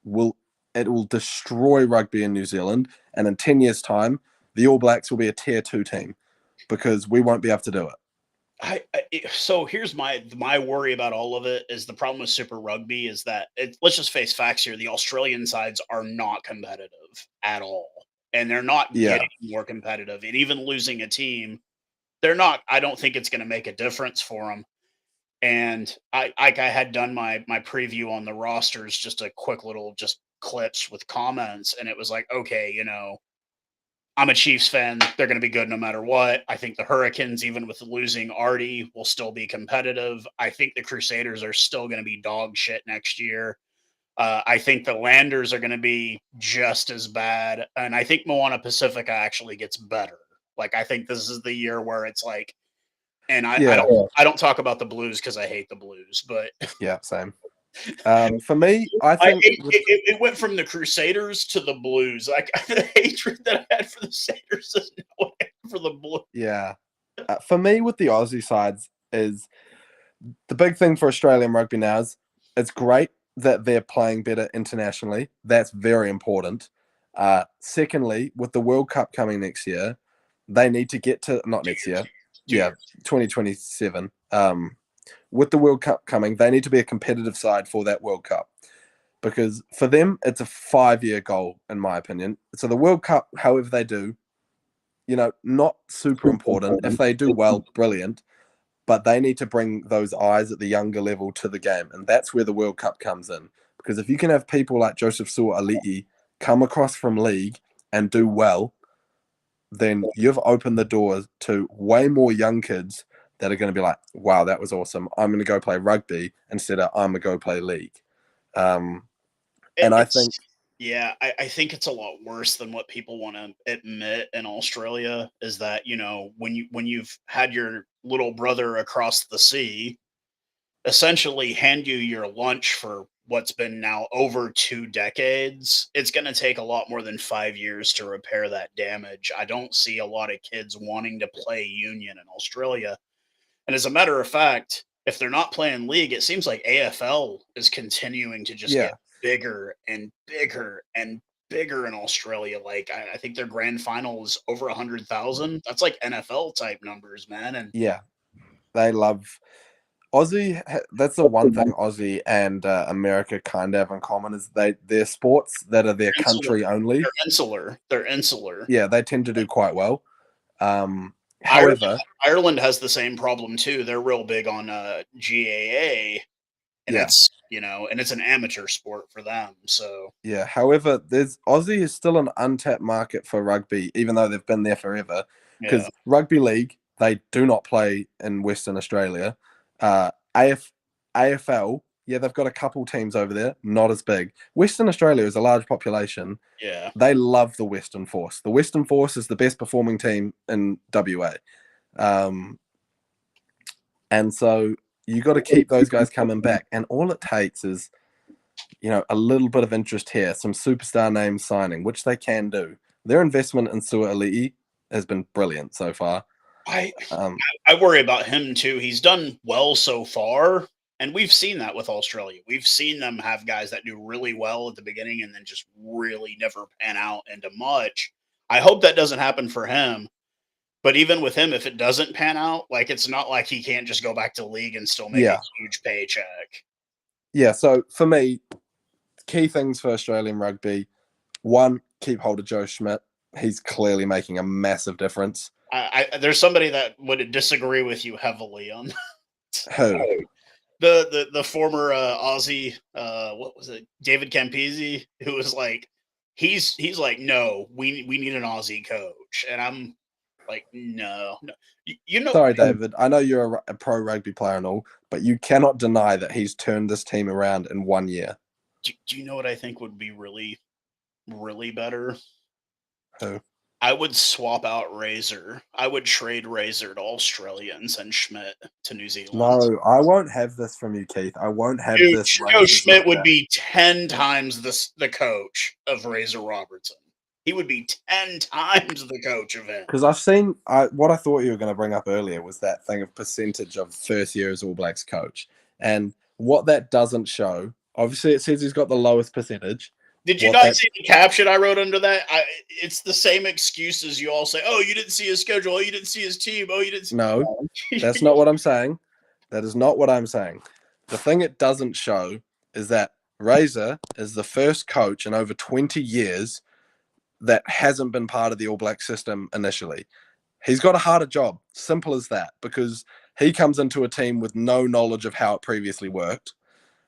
will it will destroy rugby in New Zealand. And in 10 years' time, the All Blacks will be a tier 2 team because we won't be able to do it. So here's my worry about all of it is the problem with Super Rugby is that let's just face facts here. The Australian sides are not competitive at all, and they're not Yeah, getting more competitive. And even losing a team, they're not. I don't think it's going to make a difference for them. And I had done my preview on the rosters, just a quick little just clips with comments, and it was like, okay, I'm a Chiefs fan. They're going to be good no matter what. I think the Hurricanes, even with losing Artie, will still be competitive. I think the Crusaders are still going to be dog shit next year. I think the Landers are going to be just as bad, and I think Moana Pacifica actually gets better. Like I think this is the year where it's like, and I yeah, don't talk about the Blues because I hate the Blues, but yeah, same. For me, I I think it, with it, it went from the Crusaders to the Blues. Like the hatred that I had for the Satyrs is no way for the Blues. yeah, for me with the Aussie sides is the big thing for Australian rugby now is it's great that they're playing better internationally. That's very important. Secondly, with the World Cup coming next year, they need to get to not next year, 2 years. 2027. With the World Cup coming, they need to be a competitive side for that World Cup because for them, it's a 5-year goal, in my opinion. So the World Cup, however they do, not super important. If they do well, brilliant, but they need to bring those eyes at the younger level to the game. And that's where the World Cup comes in. Because if you can have people like Joseph Su'a-Ali'i come across from league and do well, then you've opened the door to way more young kids that are going to be like, wow, that was awesome. I'm going to go play rugby instead of I'm going to go play league. Um, and I It's think, yeah, I think it's a lot worse than what people want to admit in Australia. Is that when you've had your little brother across the sea essentially hand you your lunch for what's been now over 2 decades, it's going to take a lot more than 5 years to repair that damage. I don't see a lot of kids wanting to play union in Australia. And as a matter of fact, if they're not playing league, it seems like AFL is continuing to just get yeah, bigger and bigger and bigger in Australia. Like I think their grand final is over 100,000. That's like NFL type numbers, man. And yeah, they love Aussie. That's the one thing Aussie and America kind of have in common is they're sports that are their insular, country only. they're insular. They're insular. Yeah, they tend to do quite well. However, Ireland has the same problem too. They're real big on GAA, and yeah, and it's an amateur sport for them. So yeah. However, there's Aussie is still an untapped market for rugby, even though they've been there forever. yeah, Because rugby league, they do not play in Western Australia. AF, AFL, yeah, they've got a couple teams over there, not as big. Western Australia is a large population. yeah. They love the Western Force. The Western Force is the best performing team in WA. And so you got to keep those guys coming back. And all it takes is, a little bit of interest here, some superstar names signing, which they can do. Their investment in Sua'ali'i has been brilliant so far. I Um, I worry about him too. He's done well so far, and we've seen that with Australia. We've seen them have guys that do really well at the beginning and then just really never pan out into much. I hope that doesn't happen for him. But even with him, if it doesn't pan out, like it's not like he can't just go back to the league and still make a yeah. huge paycheck. Yeah. So for me, key things for Australian rugby: one, keep hold of Joe Schmidt. He's clearly making a massive difference. There's somebody that would disagree with you heavily on Who? the former Aussie, what was it, David Campese, who was like, he's like, no, we need an Aussie coach, and I'm like, no, no, Sorry, David. I know you're a pro rugby player and all, but you cannot deny that he's turned this team around in 1 year. do you know what I think would be really really better? Who? I would swap out Razor. I would trade Razor to Australia and send Schmidt to New Zealand. No, I won't have this from you, Keith. I won't have Dude, this. Joe Schmidt would be 10 times the coach of Razor Robertson. He would be 10 times the coach of him. Because I've seen what I thought you were going to bring up earlier was that thing of percentage of first year as All Blacks coach. And what that doesn't show, obviously it says he's got the lowest percentage. Did you not see the caption I wrote under that? It's the same excuses you all say. Oh, you didn't see his schedule. Oh, you didn't see his team. Oh, you didn't see. No, that's not what I'm saying. That is not what I'm saying. The thing it doesn't show is that Razor is the first coach in over 20 years that hasn't been part of the All Black system initially. He's got a harder job, simple as that, because he comes into a team with no knowledge of how it previously worked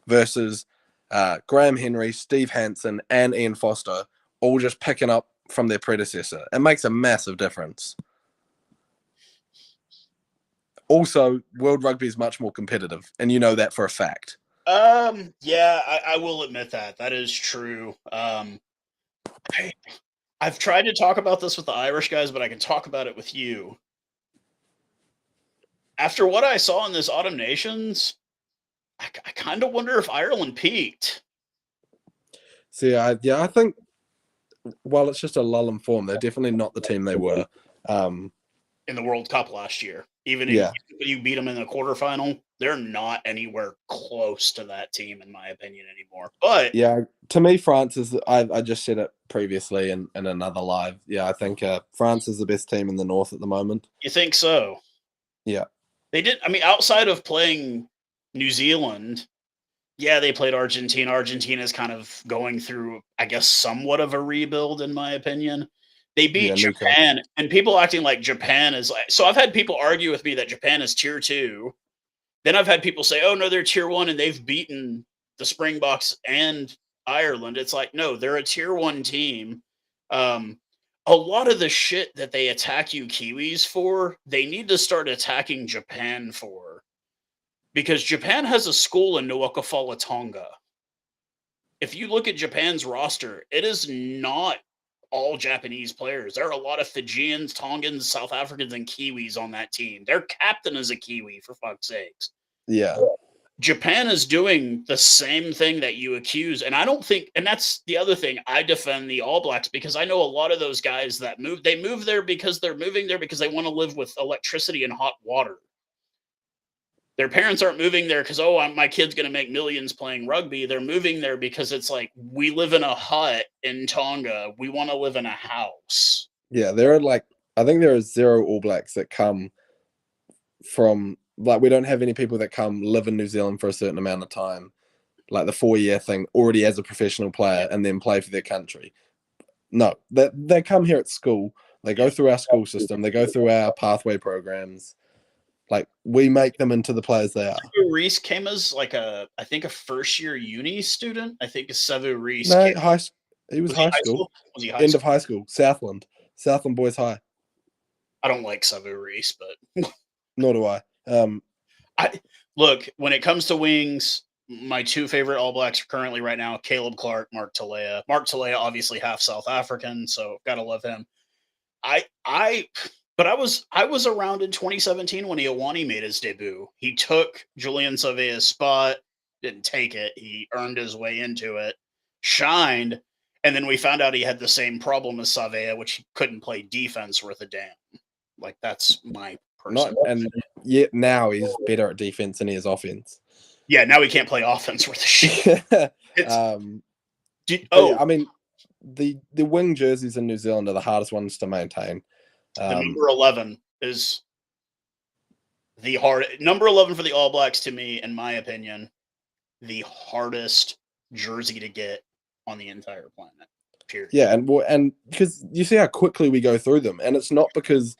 versus Graham Henry, Steve Hansen, and Ian Foster all just picking up from their predecessor. It makes a massive difference. Also, World Rugby is much more competitive, and you know that for a fact. Yeah, I will admit that. That is true. I've tried to talk about this with the Irish guys, but I can talk about it with you. After what I saw in this Autumn Nations, I kind of wonder if Ireland peaked. See, I think while it's just a lull in form, they're definitely not the team they were. In the World Cup last year. Even if you beat them in the quarterfinal, they're not anywhere close to that team, in my opinion, anymore. But yeah, to me, France is. I just said it previously in another live. Yeah, I think France is the best team in the North at the moment. You think so? Yeah, they did. I mean, outside of playing New Zealand, yeah, they played Argentina. Argentina's kind of going through, I guess, somewhat of a rebuild, in my opinion. They beat Japan, and people acting like Japan is like. So I've had people argue with me that Japan is tier 2. Then I've had people say, "Oh no, they're tier 1, and they've beaten the Springboks and Ireland." It's like, no, they're a tier 1 team. A lot of the shit that they attack you Kiwis for, they need to start attacking Japan for, because Japan has a school in Nuwakafala, Tonga. If you look at Japan's roster, it is not all Japanese players. There are a lot of Fijians, Tongans, South Africans, and Kiwis on that team. Their captain is a Kiwi, for fuck's sakes. Yeah. Japan is doing the same thing that you accuse. And I don't think, and that's the other thing, I defend the All Blacks because I know a lot of those guys that move, they move there because they're moving there because they want to live with electricity and hot water. Their parents aren't moving there because, my kid's going to make millions playing rugby. They're moving there because it's like, we live in a hut in Tonga. We want to live in a house. Yeah, I think there are 0 All Blacks that come from, we don't have any people that come live in New Zealand for a certain amount of time, like the 4-year thing, already as a professional player and then play for their country. No, they come here at school. They go through our school system. They go through our pathway programs. Like, we make them into the players they are. Reese came as like I think a first year uni student. I think Sevu Reese No, came. he was Was he high high school. school? Was he high End school? of high school. Southland Boys High. I don't like Sevu Reese, but Nor do I. I look, when it comes to wings, my two favorite All Blacks currently right now, Caleb Clark, Mark Talea. Mark Talea, obviously half South African, so gotta love him. I but I was around in 2017 when Ioane made his debut. He took Julian Savea's spot, didn't take it. He earned his way into it, shined, and then we found out he had the same problem as Savea, which he couldn't play defense worth a damn. Like, that's my Not personal. and yet now he's better at defense than he is offense. Yeah, now he can't play offense worth a shit. Yeah, I mean, the wing jerseys in New Zealand are the hardest ones to maintain. The number 11 is the hard number 11 for the All Blacks, to me, in my opinion, the hardest jersey to get on the entire planet. Period. Yeah, and because you see how quickly we go through them, and it's not because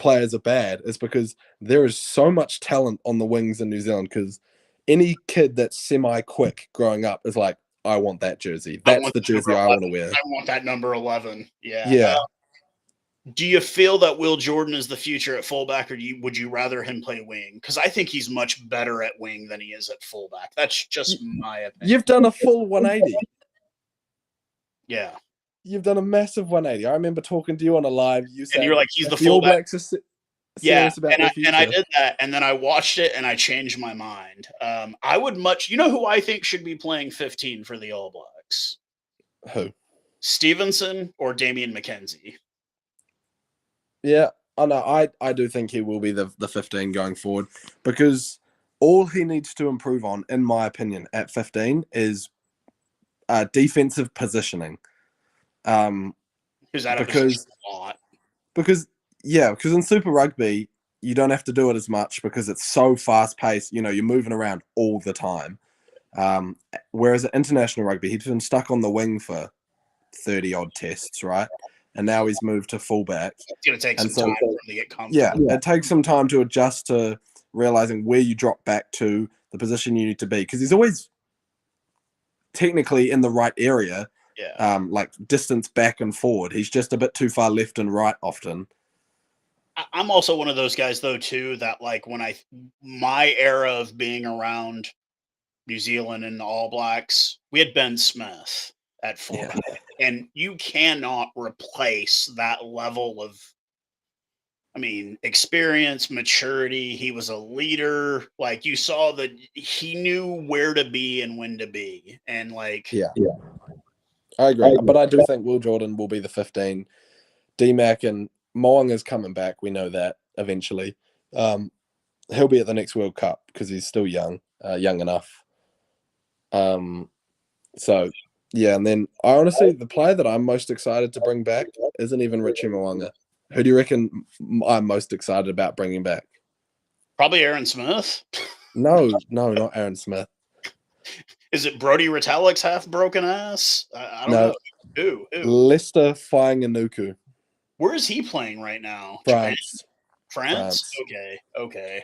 players are bad, it's because there is so much talent on the wings in New Zealand. Because any kid that's semi-quick growing up is like, I want that jersey. That's the jersey I want to wear. I want that number 11. Yeah. Yeah. Do you feel that Will Jordan is the future at fullback, or would you rather him play wing? Because I think he's much better at wing than he is at fullback. That's just my opinion. You've done a full 180. Yeah. You've done a massive 180. I remember talking to you on a live. You said, and you're like, he's the fullback. All Blacks are yeah, about their future. And I did that, and then I watched it, and I changed my mind. I would you know who I think should be playing 15 for the All Blacks? Who? Stevenson or Damian McKenzie? Yeah, I know. I do think he will be the 15 going forward, because all he needs to improve on, in my opinion, at 15 is defensive positioning. Who's out of position a lot? Because in Super Rugby you don't have to do it as much because it's so fast paced. You know, you're moving around all the time. Whereas at international rugby, he's been stuck on the wing for 30 odd tests, right? And now he's moved to fullback. It's going to take some time for him to get comfortable. Yeah, it takes some time to adjust to realizing where you drop back to, the position you need to be, because he's always technically in the right area. Yeah. Like distance back and forward. He's just a bit too far left and right often. I'm also one of those guys, though, too, that like when my era of being around New Zealand and the All Blacks, we had Ben Smith at fullback, and you cannot replace that level of, I mean, experience, maturity. He was a leader. Like, you saw that he knew where to be and when to be, and like, yeah. I agree, but I do think Will Jordan will be the 15. D-Mac and Mo'unga's coming back. We know that eventually. He'll be at the next World Cup because he's still young enough. So, yeah, and then I honestly, the player that I'm most excited to bring back isn't even Richie Mo'unga. Who do you reckon I'm most excited about bringing back? Probably Aaron Smith. No, not Aaron Smith. Is it Brody Retallick's half broken ass? I don't know. Who? Lester Fainga'anuku. Where is he playing right now? France. France? Okay.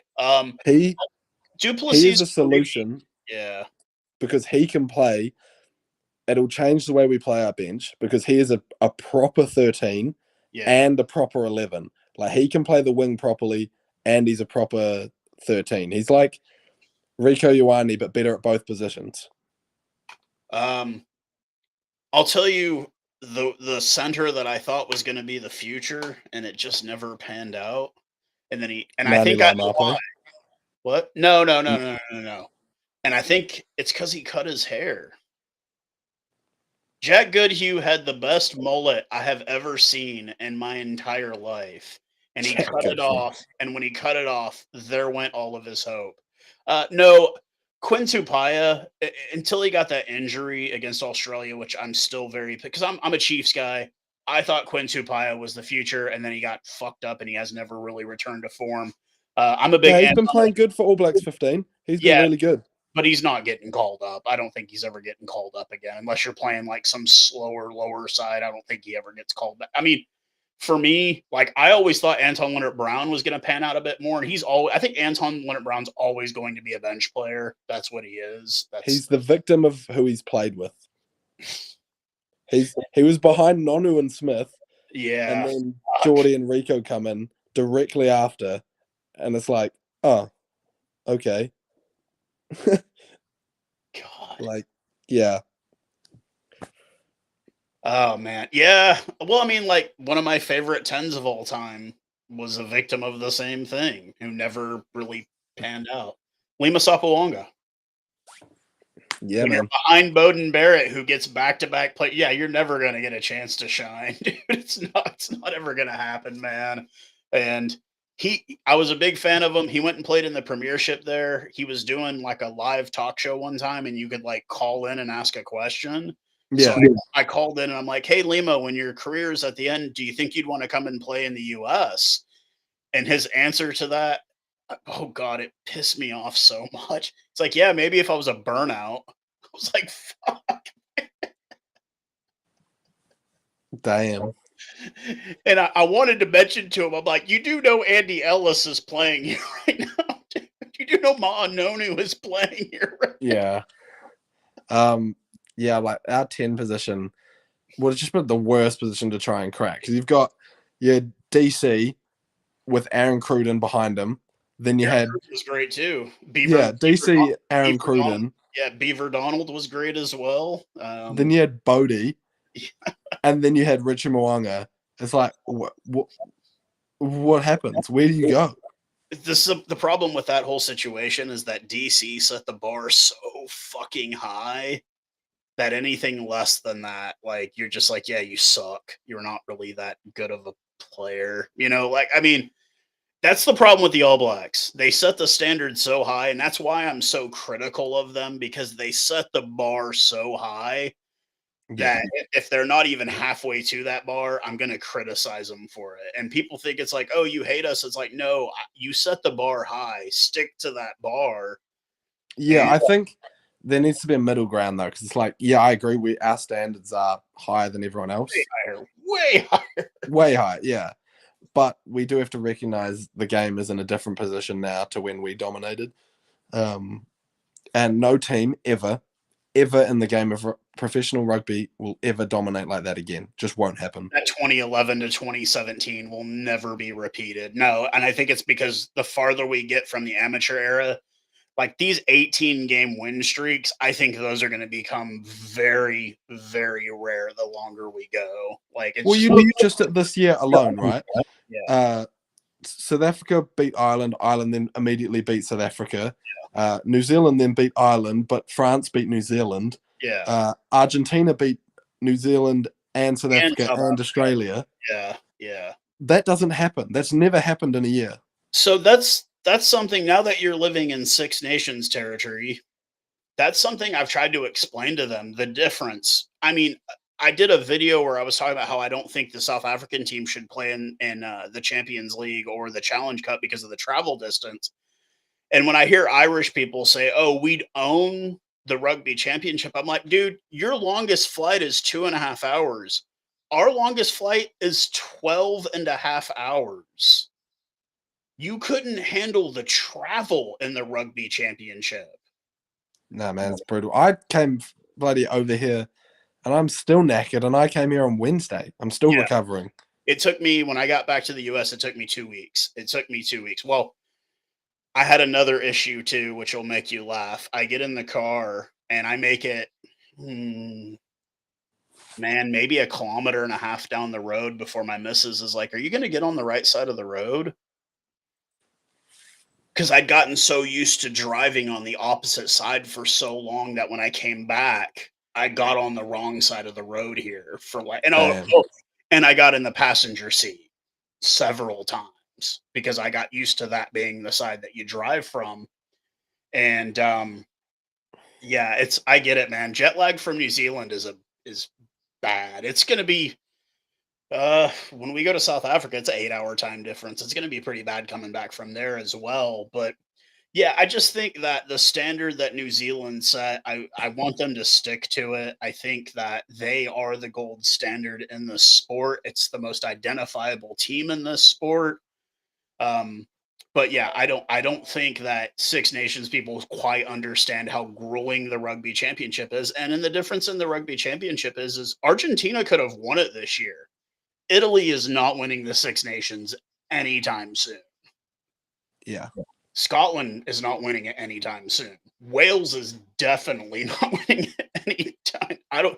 Duplessis is a solution. Yeah. Because he can play. It'll change the way we play our bench, because he is a proper 13 and a proper 11. Like, he can play the wing properly and he's a proper 13. He's like Rieko Ioane, but better at both positions. I'll tell you the center that I thought was going to be the future, and it just never panned out. And then I think I know why. What? No. And I think it's because he cut his hair. Jack Goodhue had the best mullet I have ever seen in my entire life. And he cut it off. And when he cut it off, there went all of his hope. No, Quinn Tupaia, until he got that injury against Australia, which I'm still because I'm a Chiefs guy. I thought Quinn Tupaia was the future, and then he got fucked up, and he has never really returned to form. I'm a big. Yeah, he's been playing good for All Blacks 15. He's been really good, but he's not getting called up. I don't think he's ever getting called up again, unless you're playing like some slower, lower side. I don't think he ever gets called back. I mean, for me, like I always thought Anton Leonard-Brown was going to pan out a bit more, and I think Anton Leonard-Brown's always going to be a bench player. That's what he is. He's the victim of who he's played with. He was behind Nonu and Smith, and Yeah. then Geordie and Rico come in directly after, and it's like, oh, okay. God. Like, yeah. Oh man. Yeah. Well, I mean, like one of my favorite tens of all time was a victim of the same thing who never really panned out. Lima Sapawanga. Yeah, When you're man. behind Bowden Barrett, who gets back-to-back play, yeah, you're never gonna get a chance to shine, dude. It's not ever gonna happen, man. And I was a big fan of him. He went and played in the Premiership there. He was doing like a live talk show one time, and you could like call in and ask a question. So Yeah. I called in and I'm like, "Hey, Lima, when your career's at the end, do you think you'd want to come and play in the U.S.?" And his answer to that, oh god, it pissed me off so much. It's like, yeah, maybe if I was a burnout. I was like, fuck. Damn. And I wanted to mention to him, I'm like, you do know Andy Ellis is playing here right now. Dude. You do know Ma'anonu is playing here right Yeah. Yeah, like our 10 position would have just been the worst position to try and crack. Because you've got your DC with Aaron Cruden behind him. Then you had was great too. DC, Aaron Beaver Cruden. Donald, yeah, Beaver Donald was great as well. Then you had Bodie. And then you had Richie Mwanga. It's like, what happens? Where do you go? The problem with that whole situation is that DC set the bar so fucking high that anything less than that, like you're just like, yeah, you suck. You're not really that good of a player. You know, like I mean, that's the problem with the All Blacks. They set the standard so high, and that's why I'm so critical of them because they set the bar so high that if they're not even halfway to that bar, I'm going to criticize them for it. And people think it's like, oh, you hate us. It's like, no, you set the bar high. Stick to that bar. Yeah, And I think there needs to be a middle ground though, because it's like, yeah, I agree. Our standards are higher than everyone else. way higher. Way higher, yeah. But we do have to recognize the game is in a different position now to when we dominated. And no team ever in the game of professional rugby will ever dominate like that again. Just won't happen. That 2011 to 2017 will never be repeated. No, and I think it's because the farther we get from the amateur era, like these 18-game win streaks, I think those are going to become very, very rare the longer we go. Like, it's well, you look just at this year alone, right? Yeah. South Africa beat Ireland. Ireland then immediately beat South Africa. New Zealand then beat Ireland, but France beat New Zealand. Yeah. Argentina beat New Zealand and South Africa and Australia. Yeah. That doesn't happen. That's never happened in a year. So that's something, now that you're living in Six Nations territory, that's something I've tried to explain to them, the difference. I mean, I did a video where I was talking about how I don't think the South African team should play in the Champions League or the Challenge Cup because of the travel distance. And when I hear Irish people say, oh, we'd own the rugby championship, I'm like, dude, your longest flight is 2.5 hours. Our longest flight is 12.5 hours. You couldn't handle the travel in the rugby championship. Nah, man, it's brutal. I came bloody over here and I'm still knackered, and I came here on Wednesday. I'm still recovering. It took me, when I got back to the US, it took me 2 weeks. Well, I had another issue too, which will make you laugh. I get in the car and I make it, maybe 1.5 kilometers down the road before my missus is like, are you going to get on the right side of the road? Because I'd gotten so used to driving on the opposite side for so long that when I came back, I got on the wrong side of the road here for like, and I got in the passenger seat several times because I got used to that being the side that you drive from. And yeah, I get it, man. Jet lag from New Zealand is bad. It's going to be, when we go to South Africa, it's an 8-hour time difference. It's going to be pretty bad coming back from there as well. But Yeah, I just think that the standard that New Zealand set, I want them to stick to it. I think that they are the gold standard in the sport. It's the most identifiable team in this sport. Um, but yeah, I don't think that Six Nations people quite understand how grueling the rugby championship is. And then the difference in the rugby championship is Argentina could have won it this year. Italy is not winning the Six Nations anytime soon. Yeah. Scotland is not winning it anytime soon. Wales is definitely not winning it anytime. I don't.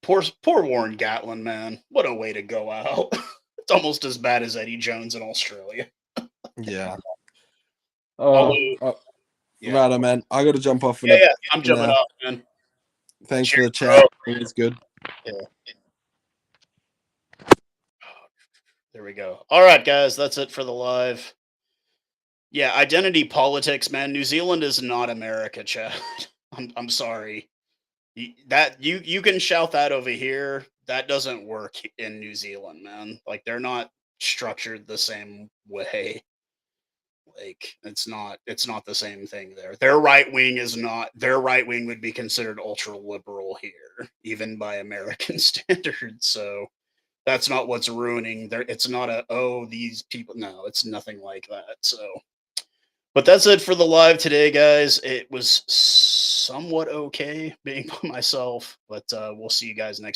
Poor Warren Gatlin, man. What a way to go out. It's almost as bad as Eddie Jones in Australia. Yeah. Although, yeah, Righto, man. I got to jump off yeah, yeah. I'm for jumping now. off, man. Thanks for Cheers, the chat. bro. It was good. Yeah. There we go. All right, guys. That's it for the live. Yeah, identity politics, man. New Zealand is not America, Chad. I'm sorry. You can shout that over here. That doesn't work in New Zealand, man. Like they're not structured the same way. Like it's not the same thing there. Their right wing would be considered ultra liberal here, even by American standards. So that's not what's ruining there. It's not these people. No, it's nothing like that. So but that's it for the live today, guys. It was somewhat okay being by myself, but we'll see you guys next